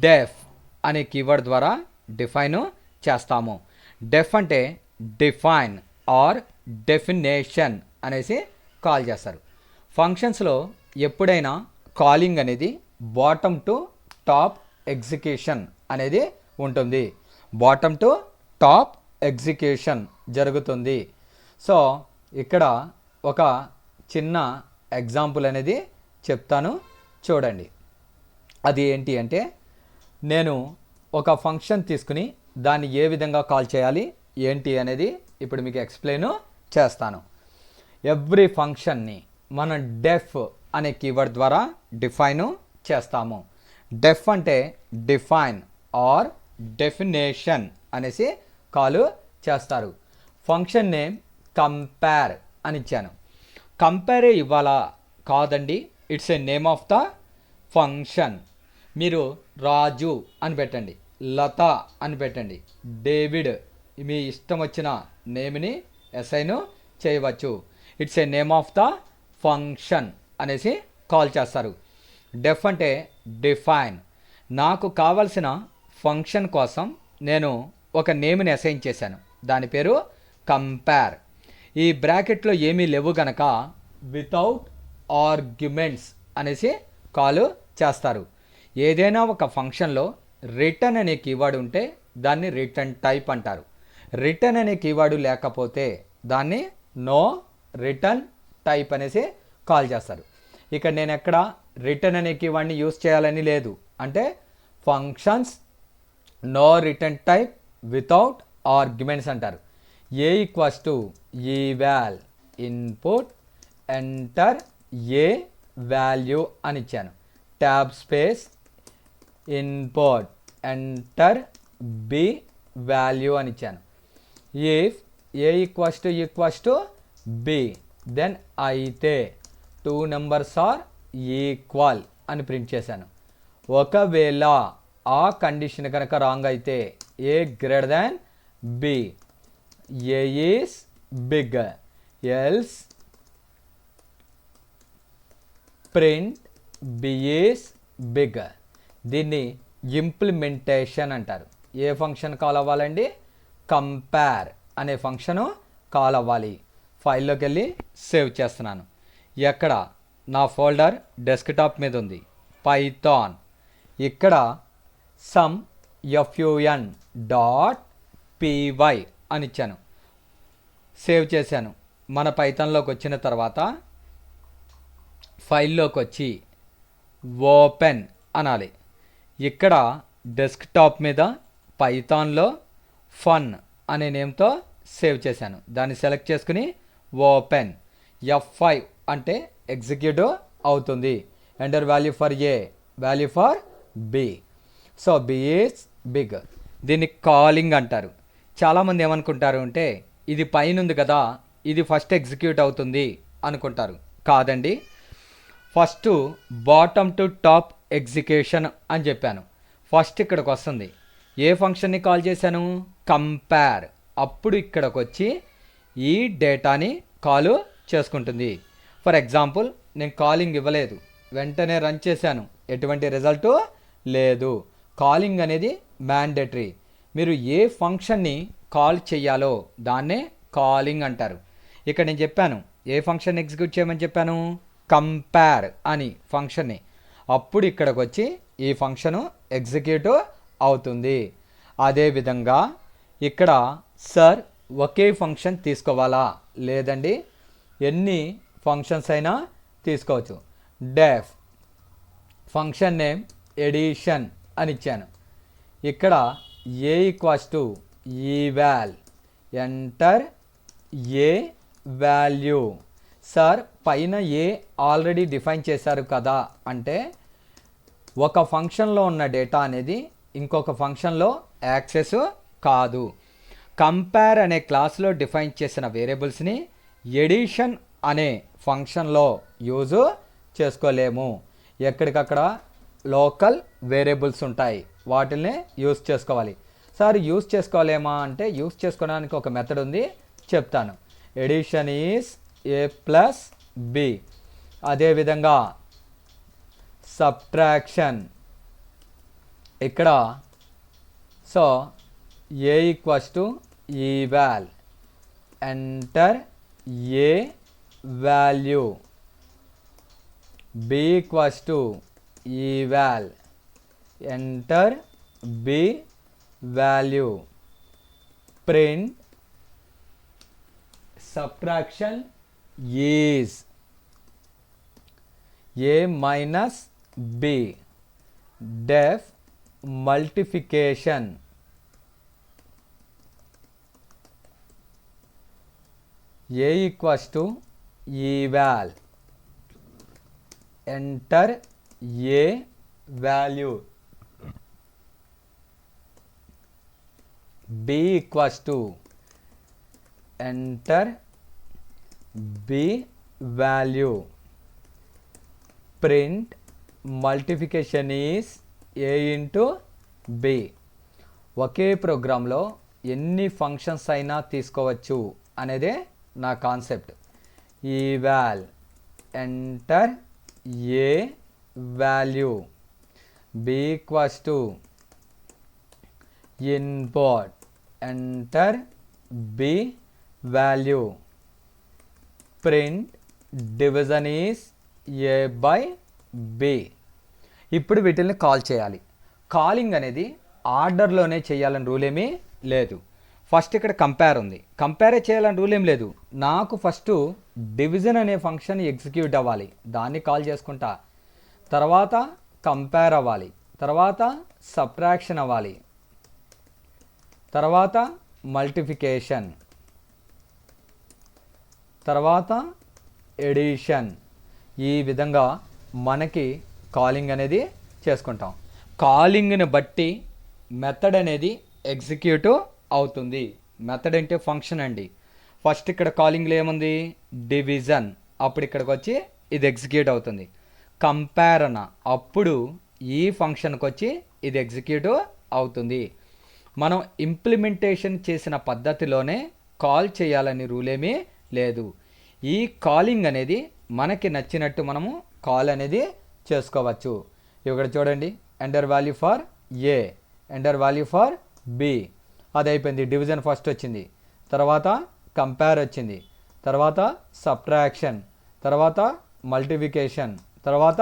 డెఫ్ అనే కీవర్డ్ ద్వారా డిఫైన్ చేస్తాము. డెఫ్ అంటే డిఫైన్ ఆర్ డెఫినేషన్ అనేసి కాల్ చేస్తారు. ఫంక్షన్స్లో ఎప్పుడైనా కాలింగ్ అనేది బాటమ్ టు టాప్ ఎగ్జిక్యూషన్ అనేది ఉంటుంది. బాటమ్ టు టాప్ ఎగ్జిక్యూషన్ జరుగుతుంది. సో ఇక్కడ ఒక చిన్న ఎగ్జాంపుల్ అనేది చెప్తాను చూడండి. అది ఏంటి అంటే, నేను ఒక ఫంక్షన్ తీసుకుని దాన్ని ఏ విధంగా కాల్ చేయాలి ఏంటి అనేది ఇప్పుడు మీకు ఎక్స్ప్లెయిన్ చేస్తాను. ఎవ్రీ ఫంక్షన్ని మనం డెఫ్ అనే కీవర్డ్ ద్వారా డిఫైన్ చేస్తాము. డెఫ్ అంటే డిఫైన్ ఆర్ డెఫినేషన్ అనేసి కాల్ చేస్తారు. ఫంక్షన్ నేమ్ కంపేర్ అని ఇచ్చాను. కంపేరే ఇవ్వాలా? కాదండి, it's a name of the function. మీరు రాజు అని పెట్టండి, లత అని పెట్టండి, డేవిడ్, మీ ఇష్టం వచ్చిన నేమ్ని అసైన్ చేయవచ్చు. It's a name of the function అనేసి కాల్ చేస్తారు. డెఫ్ అంటే డిఫైన్. నాకు కావలసిన ఫంక్షన్ కోసం నేను ఒక నేమ్ని అసైన్ చేశాను, దాని పేరు కంపేర్. ఈ బ్రాకెట్లో ఏమీ లేవు గనక వితౌట్ ఆర్గ్యుమెంట్స్ అనేసి కాల్ చేస్తారు. ఏదైనా ఒక ఫంక్షన్లో రిటర్న్ అనే కీవర్డ్ ఉంటే దాన్ని రిటర్న్ టైప్ అంటారు. రిటర్న్ అనే కీవర్డ్ లేకపోతే దాన్ని నో రిటర్న్ టైప్ అనేసి కాల్ చేస్తారు. ఇక్కడ నేను ఎక్కడ రిటర్న్ అనే కీవర్డ్ని యూజ్ చేయాలని లేదు. అంటే functions no return type without arguments అంటారు. A equals to eval input enter A value అని ఇచ్చాను. Tab space input enter B value అని ఇచ్చాను. If a equals to b then అయితే 2 నెంబర్స్ ఆర్ ఈక్వల్ అని ప్రింట్ చేశాను. ఒకవేళ ఆ కండిషన్ కనుక రాంగ్ అయితే a greater than b, a is big, else print b is big. దీన్ని ఇంప్లిమెంటేషన్ అంటారు. ఏ ఫంక్షన్ కాల్ అవ్వాలండి? కంపేర్ అనే ఫంక్షను కాల్ అవ్వాలి. ఫైల్లోకి వెళ్ళి సేవ్ చేస్తున్నాను. ఎక్కడ? నా ఫోల్డర్ డెస్క్టాప్ మీద ఉంది, పైథాన్. ఇక్కడ సమ్ ఎఫ్యూఎన్ డాట్ పీవై అని ఇచ్చాను, సేవ్ చేశాను. మన పైథాన్లోకి వచ్చిన తర్వాత ఫైల్లోకి వచ్చి ఓపెన్ అనాలి. ఇక్కడ డెస్క్టాప్ మీద పైథాన్లో ఫన్ అనే నేమ్తో సేవ్ చేశాను. దాన్ని సెలెక్ట్ చేసుకుని ఓపెన్. F5 అంటే ఎగ్జిక్యూటివ్ అవుతుంది. Enter value for A, value for B. So B is big. దీన్ని కాలింగ్ అంటారు. చాలామంది ఏమనుకుంటారు అంటే ఇది పైన ఉంది కదా, ఇది ఫస్ట్ ఎగ్జిక్యూట్ అవుతుంది అనుకుంటారు. కాదండి, first bottom to top execution అని చెప్పాను. ఫస్ట్ ఇక్కడికి వస్తుంది. ఏ ఫంక్షన్ని కాల్ చేశాను? కంపేర్. అప్పుడు ఇక్కడికి వచ్చి ఈ డేటాని కాల్ చేసుకుంటుంది. ఫర్ ఎగ్జాంపుల్, నేను కాలింగ్ ఇవ్వలేదు, వెంటనే రన్ చేశాను, ఎటువంటి రిజల్ట్ లేదు. కాలింగ్ అనేది మ్యాండేటరీ. మీరు ఏ ఫంక్షన్ని కాల్ చేయాలో దాన్నే కాలింగ్ అంటారు. ఇక్కడ నేను చెప్పాను ఏ ఫంక్షన్ ఎగ్జిక్యూట్ చేయమని చెప్పాను? కంపేర్ అని ఫంక్షన్ని. అప్పుడు ఇక్కడికి వచ్చి ఈ ఫంక్షను ఎగ్జిక్యూట్ అవుతుంది. అదేవిధంగా ఇక్కడ సార్ ఒకే ఫంక్షన్ తీసుకోవాలా? లేదండి, ఎన్ని ఫంక్షన్స్ అయినా తీసుకోవచ్చు. డెఫ్ ఫంక్షన్ నేమ్ ఎడిషన్ అని ఇచ్చాను. ఇక్కడ a equals to eval, enter A value. Sir పైన ఏ ఆల్రెడీ డిఫైన్ చేశారు కదా అంటే, ఒక ఫంక్షన్లో ఉన్న డేటా అనేది ఇంకొక ఫంక్షన్లో యాక్సెస్ కాదు. కంపేర్ అనే క్లాస్లో డిఫైన్ చేసిన వేరియబుల్స్ని ఎడిషన్ అనే ఫంక్షన్లో యూజ్ చేసుకోలేము. ఎక్కడికక్కడ లోకల్ వేరియబుల్స్ ఉంటాయి, వాటిని యూజ్ చేసుకోవాలి. సార్ యూజ్ చేసుకోలేమా అంటే, యూజ్ చేసుకోవడానికి ఒక మెథడ్ ఉంది, చెప్తాను. Addition is a plus b. అదేవిధంగా సబ్ట్రాక్షన్ ఇక్కడ so a equals to eval, enter A value. B equals to eval, enter B value. Print subtraction is a minus b. Def multiplication a equals to eval, enter A value. B equals to enter B value. Print multiplication is a into b. ఒకే ప్రోగ్రాంలో ఎన్ని functions అయినా తీసుకోవచ్చు అనేదే నా concept. Eval, enter A value. B equals to input, enter b value. Print division is a by b. ఇప్పుడు వీటిని call చేయాలి. కాలింగ్ అనేది ఆర్డర్లోనే చేయాలని రూల్ ఏమీ లేదు. ఫస్ట్ ఇక్కడ కంపేర్ ఉంది, కంపేరే చేయాలని రూల్ ఏం లేదు. నాకు ఫస్ట్ డివిజన్ అనే ఫంక్షన్ ఎగ్జిక్యూట్ అవ్వాలి, దాన్ని కాల్ చేసుకుంటా. తర్వాత కంపేర్ అవ్వాలి, తర్వాత సబ్ట్రాక్షన్ అవ్వాలి, తర్వాత మల్టిఫికేషన్, తర్వాత ఎడిషన్. ఈ విధంగా మనకి కాలింగ్ అనేది చేసుకుంటాం. కాలింగ్ని బట్టి మెథడ్ అనేది ఎగ్జిక్యూట్ అవుతుంది. మెథడ్ అంటే ఫంక్షన్ అండి. ఫస్ట్ ఇక్కడ కాలింగ్లో ఏముంది? డివిజన్. అప్పుడు ఇక్కడికి వచ్చి ఇది ఎగ్జిక్యూట్ అవుతుంది. కంపేర్ అన్న అప్పుడు ఈ ఫంక్షన్కి వచ్చి ఇది ఎగ్జిక్యూట్ అవుతుంది. మనం ఇంప్లిమెంటేషన్ చేసిన పద్ధతిలోనే కాల్ చేయాలని రూల్ ఏమీ లేదు. ఈ కాలింగ్ అనేది మనకి నచ్చినట్టు మనము కాల్ అనేది చేసుకోవచ్చు. ఇక్కడ చూడండి, enter value for A, enter value for B. అది అయిపోయింది. డివిజన్ ఫస్ట్ వచ్చింది, తర్వాత కంపేర్ వచ్చింది, తర్వాత సబ్ట్రాక్షన్, తర్వాత మల్టిప్లికేషన్, తర్వాత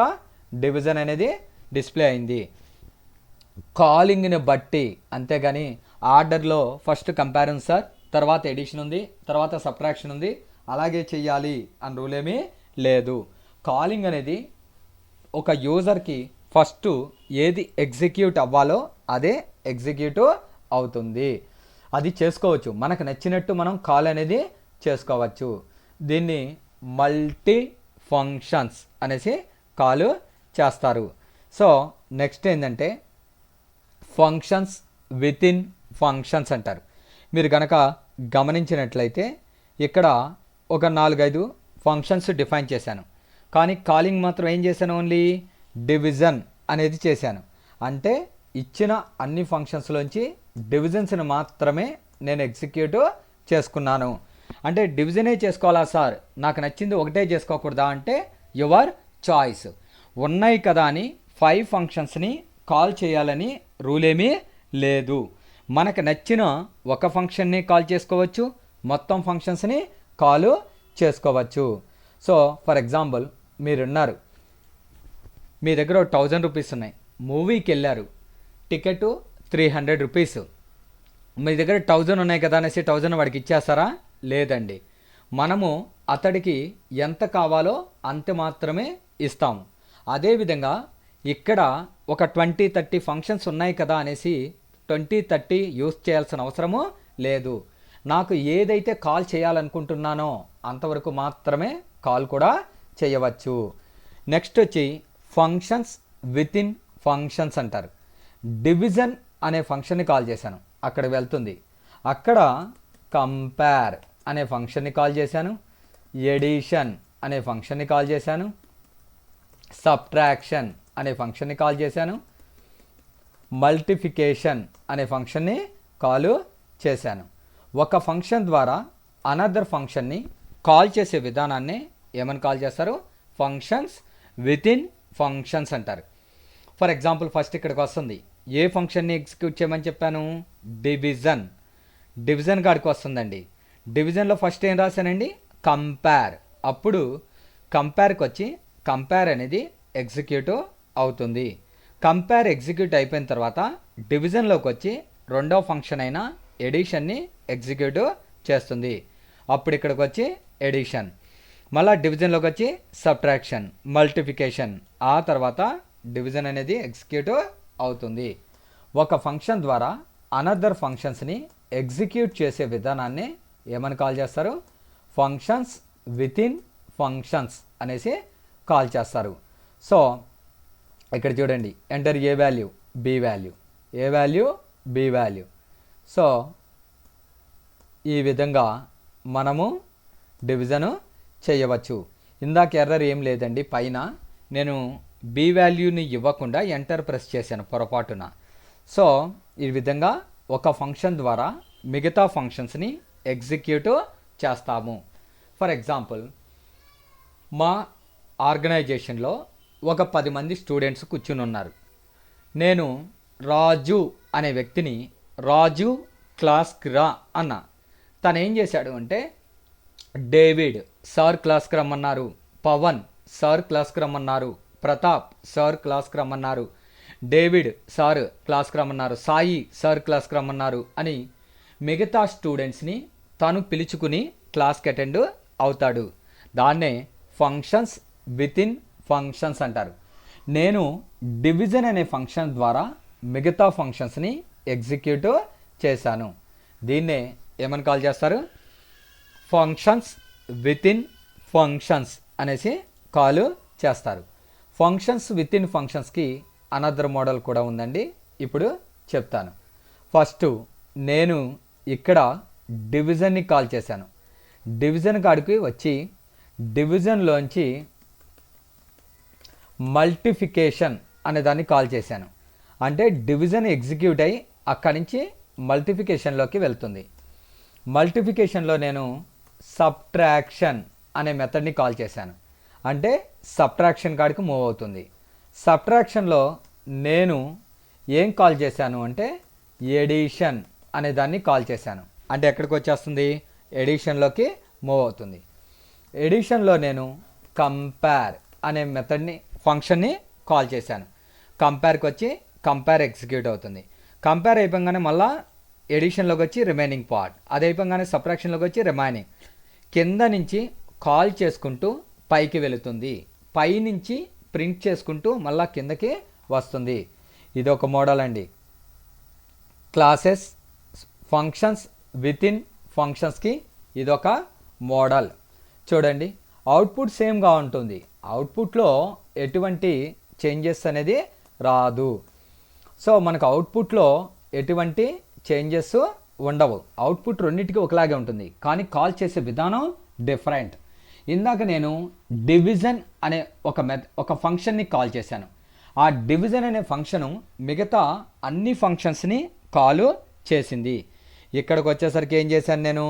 డివిజన్ అనేది డిస్ప్లే అయింది. కాలింగ్ని బట్టి, అంతేగాని ఆర్డర్లో ఫస్ట్ కంపారిజన్ సార్, తర్వాత ఎడిషన్ ఉంది, తర్వాత సబ్ట్రాక్షన్ ఉంది, అలాగే చెయ్యాలి అని రూల్ ఏమీ లేదు. కాలింగ్ అనేది ఒక యూజర్కి ఫస్ట్ ఏది ఎగ్జిక్యూట్ అవ్వాలో అదే ఎగ్జిక్యూట్ అవుతుంది. అది చేసుకోవచ్చు, మనకు నచ్చినట్టు మనం కాల్ అనేది చేసుకోవచ్చు. దీన్ని మల్టీ ఫంక్షన్స్ అనేసి కాల్ చేస్తారు. సో నెక్స్ట్ ఏంటంటే ఫంక్షన్స్ విత్ ఇన్ ఫంక్షన్స్ అంటారు. మీరు కనుక గమనించినట్లయితే ఇక్కడ ఒక 4-5 ఫంక్షన్స్ డిఫైన్ చేశాను, కానీ కాలింగ్ మాత్రం ఏం చేశాను, ఓన్లీ డివిజన్ అనేది చేశాను. అంటే ఇచ్చిన అన్ని ఫంక్షన్స్లోంచి డివిజన్స్ని మాత్రమే నేను ఎగ్జిక్యూట్ చేసుకున్నాను. అంటే డివిజనే చేసుకోవాలా సార్, నాకు నచ్చింది ఒకటే చేసుకోకూడదా అంటే యువర్ చాయిస్. ఉన్నాయి కదా అని 5 ఫంక్షన్స్ని కాల్ చేయాలని రూల్ ఏమీ లేదు. మనకు నచ్చిన ఒక ఫంక్షన్ని కాల్ చేసుకోవచ్చు, మొత్తం ఫంక్షన్స్ని కాల్ చేసుకోవచ్చు. సో ఫర్ ఎగ్జాంపుల్ మీరున్నారు, మీ దగ్గర 1000 రూపీస్ ఉన్నాయి, మూవీకి వెళ్ళారు, టికెట్ 300 రూపీస్. మీ దగ్గర 1000 ఉన్నాయి కదా అనేసి 1000 వాడికి ఇచ్చేస్తారా? లేదండి. మనము అతడికి ఎంత కావాలో అంత మాత్రమే ఇస్తాము. అదేవిధంగా ఇక్కడ ఒక 20-30 ఫంక్షన్స్ ఉన్నాయి కదా అనేసి 20-30 యూస్ చేయాల్సిన అవసరము లేదు. నాకు ఏదైతే కాల్ చేయాలనుకుంటున్నానో అంతవరకు మాత్రమే కాల్ కూడా చేయవచ్చు. నెక్స్ట్ వచ్చి ఫంక్షన్స్ విత్ ఇన్ ఫంక్షన్స్ అంటారు. డివిజన్ అనే ఫంక్షన్ని కాల్ చేశాను, అక్కడ వెళ్తుంది. అక్కడ కంపేర్ అనే ఫంక్షన్ని కాల్ చేశాను, ఎడిషన్ అనే ఫంక్షన్ని కాల్ చేశాను, సబ్ట్రాక్షన్ అనే ఫంక్షన్ని కాల్ చేశాను, మల్టిఫికేషన్ అనే ఫంక్షన్ని కాల్ చేశాను. ఒక ఫంక్షన్ ద్వారా అనదర్ ఫంక్షన్ని కాల్ చేసే విధానాన్ని ఏమని కాల్ చేస్తారు? ఫంక్షన్స్ విత్ ఇన్ ఫంక్షన్స్ అంటారు. ఫర్ ఎగ్జాంపుల్ ఫస్ట్ ఇక్కడికి వస్తుంది, ఏ ఫంక్షన్ని ఎగ్జిక్యూట్ చేయమని చెప్పాను? డివిజన్. డివిజన్ కాడికి వస్తుందండి. డివిజన్లో ఫస్ట్ ఏం రాశానండి? కంపేర్. అప్పుడు కంపేర్కి వచ్చి కంపేర్ అనేది ఎగ్జిక్యూట్ అవుతుంది. కంపేర్ ఎగ్జిక్యూట్ అయిపోయిన తర్వాత డివిజన్లోకి వచ్చి రెండో ఫంక్షన్ అయిన ఎడిషన్ని ఎగ్జిక్యూట్ చేస్తుంది. అప్పుడు ఇక్కడికి వచ్చి ఎడిషన్. మళ్ళీ డివిజన్లోకి వచ్చి సబ్ట్రాక్షన్, మల్టిఫికేషన్, ఆ తర్వాత డివిజన్ అనేది ఎగ్జిక్యూట్ అవుతుంది. ఒక ఫంక్షన్ ద్వారా అనదర్ ఫంక్షన్స్ని ఎగ్జిక్యూట్ చేసే విధానాన్ని ఏమని కాల్ చేస్తారు? ఫంక్షన్స్ విత్ ఇన్ ఫంక్షన్స్ అనేసి కాల్ చేస్తారు. సో ఇక్కడ చూడండి, enter A value B value, A value B value. So ఈ విధంగా మనము డివిజను చేయవచ్చు. ఇందాక ఎర్రర్ ఏం లేదండి, పైన నేను బి వాల్యూని ఇవ్వకుండా ఎంటర్ ప్రెస్ చేశాను పొరపాటున. సో ఈ విధంగా ఒక ఫంక్షన్ ద్వారా మిగతా ఫంక్షన్స్ని ఎగ్జిక్యూట్ చేస్తాము. ఫర్ ఎగ్జాంపుల్ మా ఆర్గనైజేషన్లో ఒక 10 మంది స్టూడెంట్స్ కూర్చుని ఉన్నారు. నేను రాజు అనే వ్యక్తిని రాజు క్లాస్కి రా అన్న. తను ఏం చేశాడు అంటే డేవిడ్ సార్ క్లాస్కి రమ్మన్నారు, పవన్ సార్ క్లాస్కి రమ్మన్నారు, ప్రతాప్ సార్ క్లాస్కి రమ్మన్నారు, డేవిడ్ సార్ క్లాస్కి రమ్మన్నారు, సాయి సార్ క్లాస్కి రమ్మన్నారు అని మిగతా స్టూడెంట్స్ని తను పిలుచుకుని క్లాస్కి అటెండ్ అవుతాడు. దాన్నే ఫంక్షన్స్ విత్ ఇన్ ఫంక్షన్స్ అంటారు. నేను డివిజన్ అనే ఫంక్షన్ ద్వారా మిగతా ఫంక్షన్స్ని ఎగ్జిక్యూట్ చేశాను. దీన్నే ఏమని కాల్ చేస్తారు? ఫంక్షన్స్ విత్ ఇన్ ఫంక్షన్స్ అనేసి కాల్ చేస్తారు. ఫంక్షన్స్ విత్ ఇన్ ఫంక్షన్స్కి అనదర్ మోడల్ కూడా ఉందండి, ఇప్పుడు చెప్తాను. ఫస్ట్ నేను ఇక్కడ డివిజన్ని కాల్ చేశాను. డివిజన్ కాడికి వచ్చి డివిజన్లోంచి మల్టిఫికేషన్ అనే దాన్ని కాల్ చేశాను. అంటే డివిజన్ ఎగ్జిక్యూట్ అయ్యి అక్కడి నుంచి మల్టిఫికేషన్లోకి వెళ్తుంది. మల్టిఫికేషన్లో నేను సబ్ట్రాక్షన్ అనే మెథడ్ని కాల్ చేశాను. అంటే సబ్ట్రాక్షన్ కాడికి మూవ్ అవుతుంది. సబ్ట్రాక్షన్లో నేను ఏం కాల్ చేశాను అంటే ఎడిషన్ అనే దాన్ని కాల్ చేశాను. అంటే ఎక్కడికి వచ్చేస్తుంది? ఎడిషన్లోకి మూవ్ అవుతుంది. ఎడిషన్లో నేను కంపేర్ అనే మెథడ్ని ఫంక్షన్ని కాల్ చేశాను. కంపేర్కి వచ్చి కంపేర్ ఎగ్జిక్యూట్ అవుతుంది. కంపేర్ అయిపోగానే మళ్ళీ ఎడిషన్లోకి వచ్చి రిమైనింగ్ పార్ట్, అది అయిపోగానే సబ్ట్రాక్షన్లోకి వచ్చి రిమైనింగ్. కింద నుంచి కాల్ చేసుకుంటూ పైకి వెళుతుంది, పై నుంచి ప్రింట్ చేసుకుంటూ మళ్ళీ కిందకి వస్తుంది. ఇది ఒక మోడల్ అండి. క్లాసెస్ ఫంక్షన్స్ విత్ ఇన్ ఫంక్షన్స్కి ఇదొక మోడల్. చూడండి, అవుట్పుట్ సేమ్గా ఉంటుంది, అవుట్పుట్లో ఎటువంటి చేంజెస్ అనేది రాదు. సో మనకు అవుట్పుట్లో ఎటువంటి చేంజెస్ ఉండవు, అవుట్పుట్ రెండింటికి ఒకలాగే ఉంటుంది, కానీ కాల్ చేసే విధానం డిఫరెంట్. ఇందాక నేను డివిజన్ అనే ఒక ఫంక్షన్ని కాల్ చేశాను. ఆ డివిజన్ అనే ఫంక్షను మిగతా అన్ని ఫంక్షన్స్ని కాల్ చేసింది. ఇక్కడికి వచ్చేసరికి ఏం చేశాను, నేను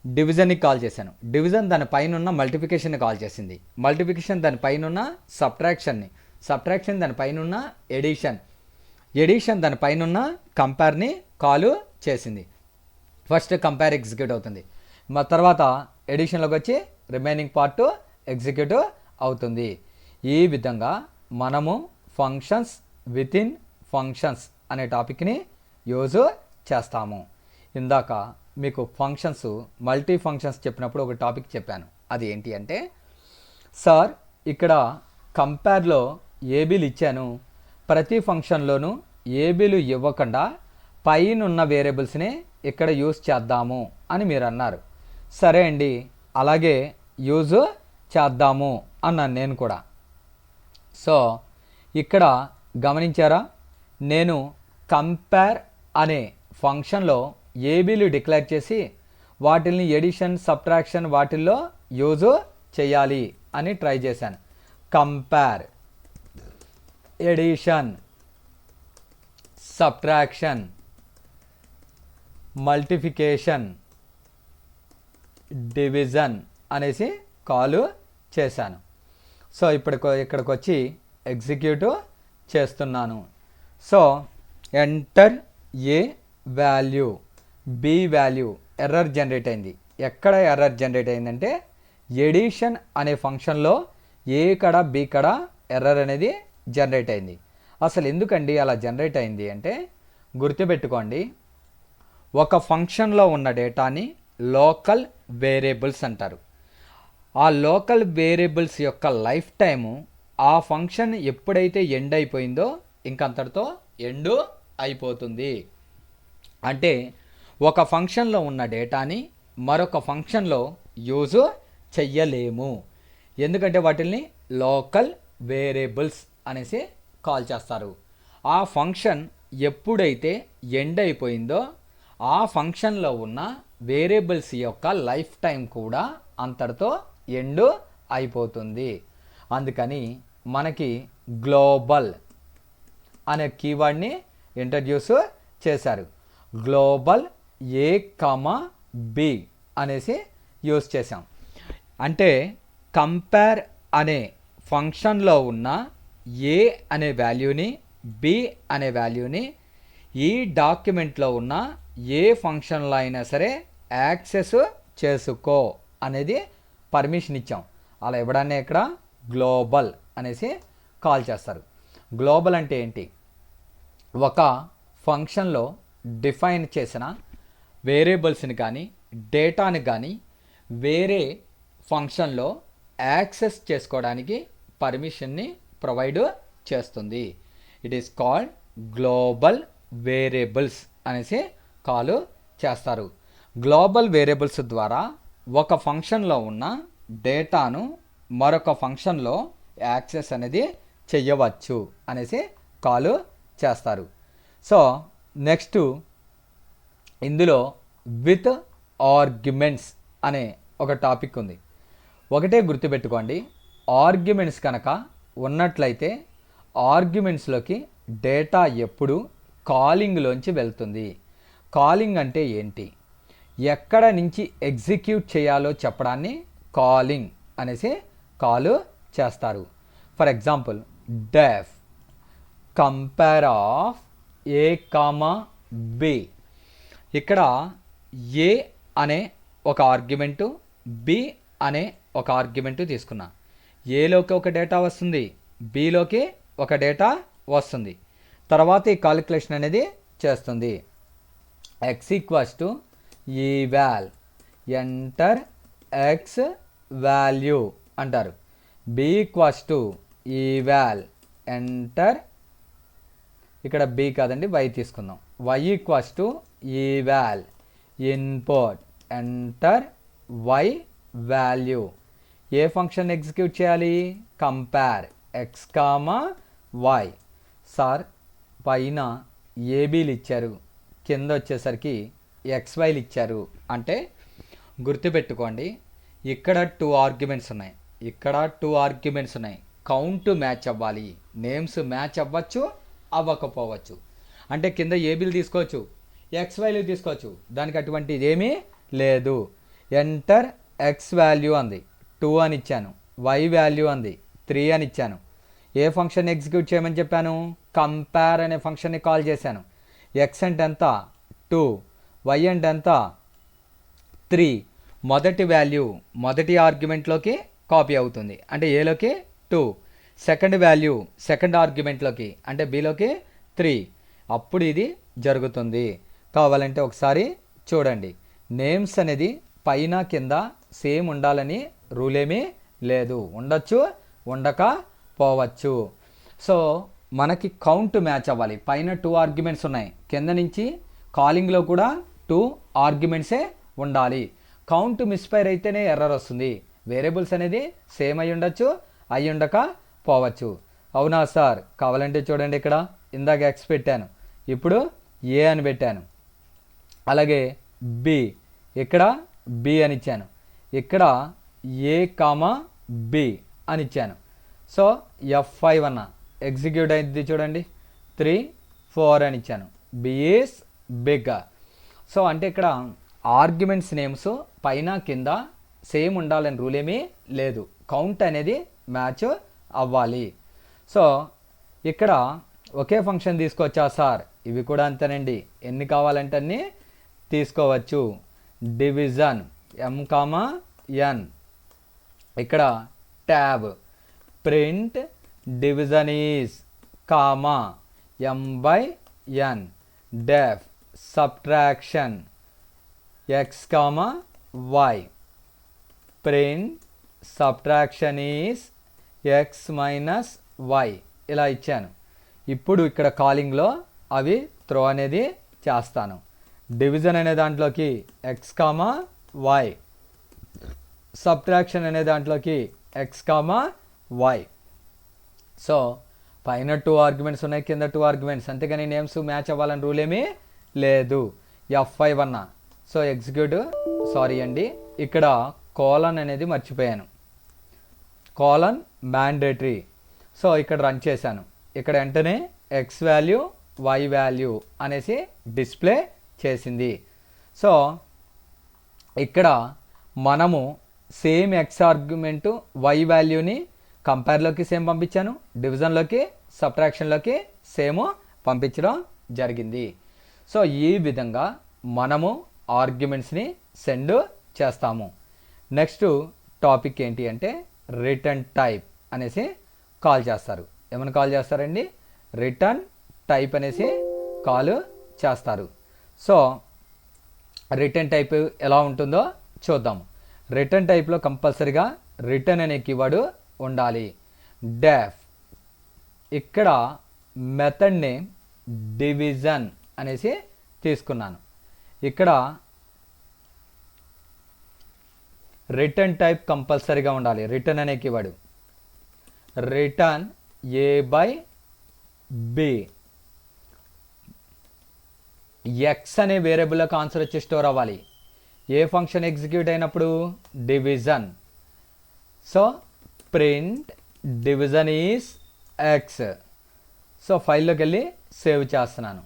డివిజన్ని కాల్ చేశాను. డివిజన్ దాని పైన ఉన్న మల్టిప్లికేషన్ని కాల్ చేసింది. మల్టిప్లికేషన్ దాని పైన ఉన్న సబ్ట్రాక్షన్ని, సబ్ట్రాక్షన్ దాని పైన ఉన్న ఎడిషన్, ఎడిషన్ దాని పైన ఉన్న కంపేర్ని కాల్ చేసింది. ఫస్ట్ కంపేర్ ఎగ్జిక్యూట్ అవుతుంది, తర్వాత ఎడిషన్లోకి వచ్చి రిమైనింగ్ పార్ట్ ఎగ్జిక్యూట్ అవుతుంది. ఈ విధంగా మనము ఫంక్షన్స్ విత్ ఇన్ ఫంక్షన్స్ అనే టాపిక్ని యూజ్ చేస్తాము. ఇందాక మీకు ఫంక్షన్స్ మల్టీ ఫంక్షన్స్ చెప్పినప్పుడు ఒక టాపిక్ చెప్పాను, అది ఏంటి అంటే, సార్ ఇక్కడ కంపేర్లో ఏబీలు ఇచ్చాను, ప్రతి ఫంక్షన్లోనూ ఏబీలు ఇవ్వకుండా పైన ఉన్న వేరియబుల్స్ని ఇక్కడ యూజ్ చేద్దాము అని మీరు అన్నారు. సరే అండి, అలాగే యూజ్ చేద్దాము అన్నాను నేను కూడా. సో ఇక్కడ గమనించారా, నేను కంపేర్ అనే ఫంక్షన్లో ఏబీలు డిక్లేర్ చేసి వాటిల్ని ఎడిషన్ సబ్ట్రాక్షన్ వాటిల్లో యూజ్ చేయాలి అని ట్రై చేశాను. Compare, addition, subtraction, multiplication, division అనేసి కాల్ చేశాను. సో ఇక్కడికి వచ్చి ఎగ్జిక్యూట్ చేస్తున్నాను. సో ఎంటర్ ఏ value, B value, error generate అయింది. ఎక్కడ ఎర్రర్ జనరేట్ అయిందంటే ఎడిషన్ అనే ఫంక్షన్లో ఏ కడ బి కడ ఎర్రర్ అనేది జనరేట్ అయింది. అసలు ఎందుకండి అలా జనరేట్ అయింది అంటే, గుర్తుపెట్టుకోండి, ఒక ఫంక్షన్లో ఉన్న డేటాని లోకల్ వేరియబుల్స్ అంటారు. ఆ లోకల్ వేరియబుల్స్ యొక్క లైఫ్ టైము ఆ ఫంక్షన్ ఎప్పుడైతే ఎండ్ అయిపోయిందో ఇంకంతటితో ఎండ్ అయిపోతుంది. అంటే ఒక ఫంక్షన్లో ఉన్న డేటాని మరొక ఫంక్షన్లో యూజ్ చెయ్యలేము, ఎందుకంటే వాటిని లోకల్ వేరియబుల్స్ అనేసి కాల్ చేస్తారు. ఆ ఫంక్షన్ ఎప్పుడైతే ఎండ్ అయిపోయిందో ఆ ఫంక్షన్లో ఉన్న వేరియబుల్స్ యొక్క లైఫ్ టైం కూడా అంతటితో ఎండ్ అయిపోతుంది. అందుకని మనకి గ్లోబల్ అనే కీవర్డ్ని ఇంట్రడ్యూస్ చేశారు. గ్లోబల్ ఏ కామా బి అనేసి యూజ్ చేసాం. అంటే కంపేర్ అనే ఫంక్షన్లో ఉన్న ఏ అనే వాల్యూని బి అనే వాల్యూని ఈ డాక్యుమెంట్లో ఉన్న ఏ ఫంక్షన్లో అయినా సరే యాక్సెస్ చేసుకో అనేది పర్మిషన్ ఇచ్చాం. అలా ఇవ్వడాన్ని ఇక్కడ గ్లోబల్ అనేసి కాల్ చేస్తారు. గ్లోబల్ అంటే ఏంటి, ఒక ఫంక్షన్లో డిఫైన్ చేసిన వేరియబుల్స్ని కానీ డేటాని కానీ వేరే ఫంక్షన్లో యాక్సెస్ చేసుకోవడానికి పర్మిషన్ని ప్రొవైడ్ చేస్తుంది. It is called global variables అనేసి కాల్ చేస్తారు. గ్లోబల్ వేరియబుల్స్ ద్వారా ఒక ఫంక్షన్లో ఉన్న డేటాను మరొక ఫంక్షన్లో యాక్సెస్ అనేది చెయ్యవచ్చు అనేసి కాల్ చేస్తారు. సో నెక్స్ట్ ఇందులో విత్ ఆర్గ్యుమెంట్స్ అనే ఒక టాపిక్ ఉంది. ఒకటే గుర్తుపెట్టుకోండి, ఆర్గ్యుమెంట్స్ కనుక ఉన్నట్లయితే ఆర్గ్యుమెంట్స్లోకి డేటా ఎప్పుడు కాలింగ్లోంచి వెళ్తుంది. కాలింగ్ అంటే ఏంటి, ఎక్కడ నుంచి ఎగ్జిక్యూట్ చేయాలో చెప్పడాన్ని కాలింగ్ అనేసి కాల్ చేస్తారు. For example def compare of A comma B. ఇక్కడ ఏ అనే ఒక ఆర్గ్యుమెంటు బి అనే ఒక ఆర్గ్యుమెంటు తీసుకున్నా. ఏలోకి ఒక డేటా వస్తుంది, బిలోకి ఒక డేటా వస్తుంది. తర్వాత ఈ కాలిక్యులేషన్ అనేది చేస్తుంది. X equals to eval, enter x value అంటారు. B equals to eval, enter, ఇక్కడ బి కాదండి వై తీసుకుందాం, y equals to eval input, enter y value. ఏ ఫంక్షన్ ఎగ్జిక్యూట్ చేయాలి? Compare x comma y. Sir పైన ఏబీలు ఇచ్చారు, కింద వచ్చేసరికి ఎక్స్వైలు ఇచ్చారు అంటే గుర్తుపెట్టుకోండి, ఇక్కడ 2 ఆర్గ్యుమెంట్స్ ఉన్నాయి, ఇక్కడ 2 ఆర్గ్యుమెంట్స్ ఉన్నాయి. కౌంట్ మ్యాచ్ అవ్వాలి, నేమ్స్ మ్యాచ్ అవ్వచ్చు అవ్వకపోవచ్చు. అంటే కింద ఏబీలు తీసుకోవచ్చు, ఎక్స్వైలు తీసుకోవచ్చు, దానికి అటువంటిది ఏమీ లేదు. ఎంటర్ ఎక్స్ వాల్యూ అంది 2 అని ఇచ్చాను, వై వాల్యూ అంది 3 అని ఇచ్చాను. ఏ ఫంక్షన్ ఎగ్జిక్యూట్ చేయమని చెప్పాను? కంపేర్ అనే ఫంక్షన్ని కాల్ చేశాను. ఎక్స్ అంటే ఎంత? 2, వై అంటే ఎంత? 3. మొదటి వాల్యూ మొదటి ఆర్గ్యుమెంట్లోకి కాపీ అవుతుంది, అంటే ఏలోకి 2. సెకండ్ వాల్యూ సెకండ్ ఆర్గ్యుమెంట్లోకి, అంటే బీలోకి 3. అప్పుడు ఇది జరుగుతుంది. కావాలంటే ఒకసారి చూడండి. నేమ్స్ అనేది పైన కింద సేమ్ ఉండాలని రూల్ ఏమీ లేదు, ఉండొచ్చు ఉండకపోవచ్చు. సో మనకి కౌంట్ మ్యాచ్ అవ్వాలి. పైన 2 ఆర్గ్యుమెంట్స్ ఉన్నాయి, కింద నుంచి కాలింగ్లో కూడా 2 ఆర్గ్యుమెంట్సే ఉండాలి. కౌంట్ మిస్ఫైర్ అయితేనే ఎర్రర్ వస్తుంది. వేరియబుల్స్ అనేది సేమ్ అయి ఉండొచ్చు, అయి ఉండకపోవచ్చు. అవునా సార్? కావాలంటే చూడండి, ఇక్కడ ఇందాక ఎక్స్ పెట్టాను, ఇప్పుడు ఏ అని పెట్టాను. అలాగే బి, ఇక్కడ బి అని ఇచ్చాను, ఇక్కడ ఏ కామా బి అని ఇచ్చాను. సో F5 అన్న ఎగ్జిక్యూట్ అయింది చూడండి, 3, 4 అని ఇచ్చాను. B is big. సో అంటే ఇక్కడ ఆర్గ్యుమెంట్స్ నేమ్స్ పైన కింద సేమ్ ఉండాలని రూల్ ఏమీ లేదు, కౌంట్ అనేది మ్యాచ్ అవ్వాలి. సో ఇక్కడ ఒకే ఫంక్షన్ తీసుకోవచ్చా సార్? ఇవి కూడా అంతేనండి, ఎన్ని కావాలంటే అన్ని తీసుకోవచ్చు. డివిజన్ ఎం కామా ఎన్, ఇక్కడ tab print division is comma M by N. Def subtraction X comma Y. Print subtraction is X minus Y. ఇలా ఇచ్చాను. ఇప్పుడు ఇక్కడ కాలింగ్లో అవి త్రో అనేది చేస్తాను. డివిజన్ అనే దాంట్లోకి ఎక్స్ కామా వై, సబ్ట్రాక్షన్ అనే దాంట్లోకి ఎక్స్ కామా వై. సో పైన 2 ఆర్గ్యుమెంట్స్ ఉన్నాయి, కింద 2 ఆర్గ్యుమెంట్స్, అంతేగాని నేమ్స్ మ్యాచ్ అవ్వాలని రూల్ ఏమీ లేదు. F5 అన్న. సో ఎగ్జిక్యూట్, సారీ అండి, ఇక్కడ కోలన్ అనేది మర్చిపోయాను, కోలన్ మ్యాండేటరీ. సో ఇక్కడ రన్ చేశాను, ఇక్కడ వెంటనే ఎక్స్ వాల్యూ వై వాల్యూ అనేసి డిస్ప్లే చేసింది. సో ఇక్కడ మనము సేమ్ ఎక్స్ ఆర్గ్యుమెంటు వై వాల్యూని కంపేర్లోకి సేమ్ పంపించాను, డివిజన్లోకి సబ్ట్రాక్షన్లోకి సేమ్ పంపించడం జరిగింది. సో ఈ విధంగా మనము ఆర్గ్యుమెంట్స్ని సెండ్ చేస్తాము. నెక్స్ట్ టాపిక్ ఏంటి అంటే రిటర్న్ టైప్ అనేసి కాల్ చేస్తారు. ఏమైనా కాల్ చేస్తారండి? రిటర్న్ టైప్ అనేసి కాల్ చేస్తారు. సో రిటర్న్ టైప్ ఎలా ఉంటుందో చూద్దాం. రిటర్న్ టైప్లో కంపల్సరీగా రిటర్న్ అనే కీవర్డ్ ఉండాలి. డెఫ్, ఇక్కడ మెథడ్ నేమ్ డివిజన్ అనేసి తీసుకున్నాను. ఇక్కడ రిటర్న్ టైప్ కంపల్సరీగా ఉండాలి. రిటర్న్ అనే keyword return a by b. X అనే వేరియబుల్లోకి ఆన్సర్ వచ్చి స్టోర్ అవ్వాలి. ఏ ఫంక్షన్ ఎగ్జిక్యూట్ అయినప్పుడు? Division. So print division is x. So ఫైల్లోకి వెళ్ళి సేవ్ చేస్తున్నాను.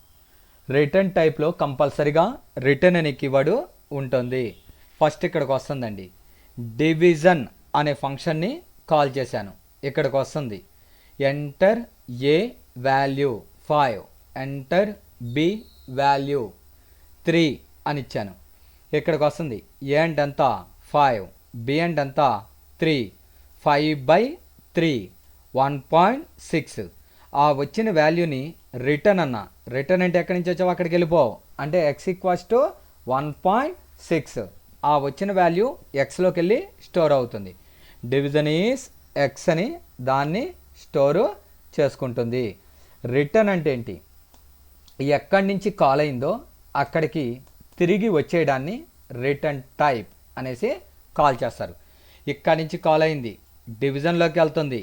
రిటర్న్ టైప్లో కంపల్సరీగా రిటర్న్ అనే కీవర్డ్ ఉంటుంది. ఫస్ట్ ఇక్కడికి వస్తుందండి, డివిజన్ అనే ఫంక్షన్ని కాల్ చేశాను, ఇక్కడికి వస్తుంది. ఎంటర్ ఏ వాల్యూ 5, ఎంటర్ బి వాల్యూ 3 అని ఇచ్చాను. ఇక్కడికి వస్తుంది. ఏ అంటే ఎంత? 5, బి అంటే ఎంత? 3, 5/3 1.6. ఆ వచ్చిన వాల్యూని రిటర్న్ అన్న. రిటర్న్ అంటే ఎక్కడి నుంచి వచ్చావు అక్కడికి వెళ్ళిపోవు, అంటే x = 1.6. ఆ వచ్చిన వాల్యూ ఎక్స్లోకి వెళ్ళి స్టోర్ అవుతుంది. డివిజన్ ఈజ్ ఎక్స్ అని దాన్ని స్టోర్ చేసుకుంటుంది. రిటర్న్ అంటే ఏంటి? ఎక్కడి నుంచి కాల్ అయిందో అక్కడికి తిరిగి వచ్చేయడాన్ని రిటర్న్ టైప్ అనేసి కాల్ చేస్తారు. ఇక్కడి నుంచి కాల్ అయింది, డివిజన్లోకి వెళ్తుంది,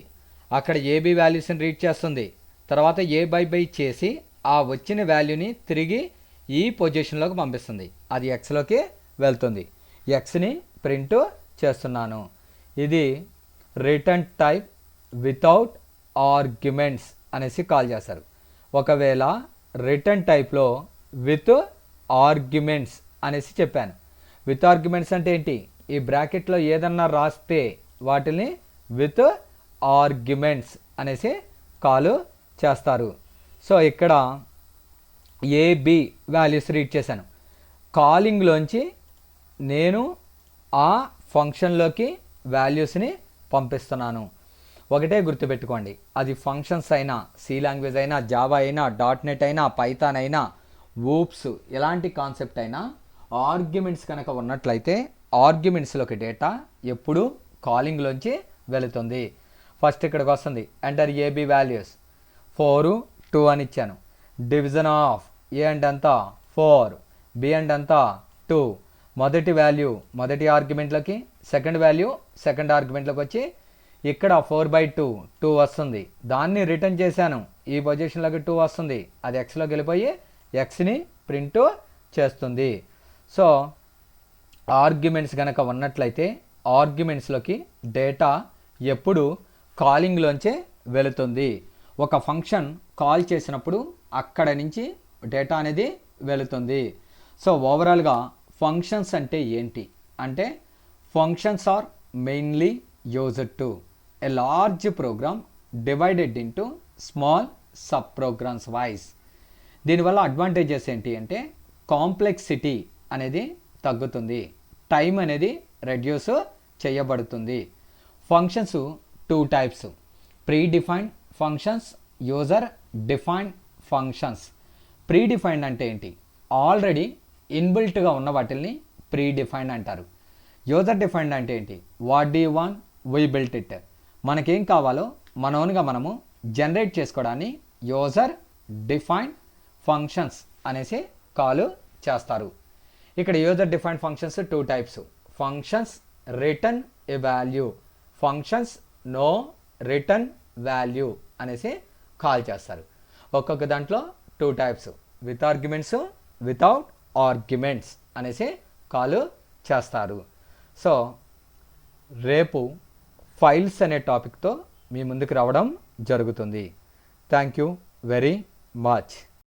అక్కడ ఏబీ వాల్యూస్ని రీడ్ చేస్తుంది, తర్వాత ఏ బై చేసి ఆ వచ్చిన వాల్యూని తిరిగి ఈ పొజిషన్లోకి పంపిస్తుంది, అది ఎక్స్లోకి వెళ్తుంది. ఎక్స్ని ప్రింట్ చేస్తున్నాను. ఇది రిటర్న్ టైప్ వితౌట్ ఆర్గ్యుమెంట్స్ అనేసి కాల్ చేస్తారు. ఒకవేళ రిటర్న్ టైప్లో విత్ ఆర్గ్యుమెంట్స్ అనేసి చెప్పాను. విత్ ఆర్గ్యుమెంట్స్ అంటే ఏంటి? ఈ బ్రాకెట్లో ఏదన్నా రాస్తే వాటిని విత్ ఆర్గ్యుమెంట్స్ అనేసి కాల్ చేస్తారు. సో ఇక్కడ ఏబి వాల్యూస్ రీడ్ చేశాను. కాలింగ్లోంచి నేను ఆ ఫంక్షన్లోకి వాల్యూస్ని పంపిస్తున్నాను. ఒకటే గుర్తుపెట్టుకోండి, అది ఫంక్షన్స్ అయినా, సి లాంగ్వేజ్ అయినా, జావా అయినా, .NET అయినా, పైథాన్ అయినా, వూప్స్ ఎలాంటి కాన్సెప్ట్ అయినా ఆర్గ్యుమెంట్స్ కనుక ఉన్నట్లయితే ఆర్గ్యుమెంట్స్లోకి డేటా ఎప్పుడు కాలింగ్లోంచి వెళుతుంది. ఫస్ట్ ఇక్కడికి వస్తుంది, ఎంటర్ ఏబి వాల్యూస్ 4, 2 అని ఇచ్చాను. డివిజన్ ఆఫ్ ఏ అంటే ఎంత 4, బి అంటే ఎంత 2. మొదటి వాల్యూ మొదటి ఆర్గ్యుమెంట్లోకి, సెకండ్ వాల్యూ సెకండ్ ఆర్గ్యుమెంట్లోకి వచ్చి ఇక్కడ 4/2 2 వస్తుంది. దాన్ని రిటర్న్ చేశాను, ఈ పొజిషన్లోకి 2 వస్తుంది, అది ఎక్స్లోకి వెళ్ళిపోయి ఎక్స్ని ప్రింట్ చేస్తుంది. సో ఆర్గ్యుమెంట్స్ కనుక ఉన్నట్లయితే ఆర్గ్యుమెంట్స్లోకి డేటా ఎప్పుడు కాలింగ్లోంచే వెళుతుంది. ఒక ఫంక్షన్ కాల్ చేసినప్పుడు అక్కడ నుంచి డేటా అనేది వెళుతుంది. సో ఓవరాల్గా ఫంక్షన్స్ అంటే ఏంటి అంటే, functions are mainly used to a large program divided into small sub programs wise. దీనివల్ల అడ్వాంటేజెస్ ఏంటి అంటే, కాంప్లెక్సిటీ అనేది తగ్గుతుంది, టైం అనేది రెడ్యూస్ చేయబడుతుంది. Functions 2 types, pre defined functions, user defined functions. Pre defined అంటే ఏంటి? ఆల్రెడీ ఇన్బిల్ట్గా ఉన్న వాటిల్ని ప్రీ డిఫైన్డ్ అంటారు. యూజర్ డిఫైన్డ్ అంటే ఏంటి? What do you want, we built it. మనకేం కావాలో మన ఓన్గా మనము జనరేట్ చేసుకోవడాన్ని యూజర్ డిఫైన్డ్ ఫంక్షన్స్ అనేసి కాల్ చేస్తారు. ఇక్కడ user defined functions 2 types, functions return a value, functions no return value అనేసి కాల్ చేస్తారు. ఒక్కొక్క దాంట్లో 2 types, with arguments, without arguments అనేసి కాల్ చేస్తారు. సో రేపు ఫైల్స్ అనే టాపిక్తో మీ ముందుకు రావడం జరుగుతుంది. Thank you very much.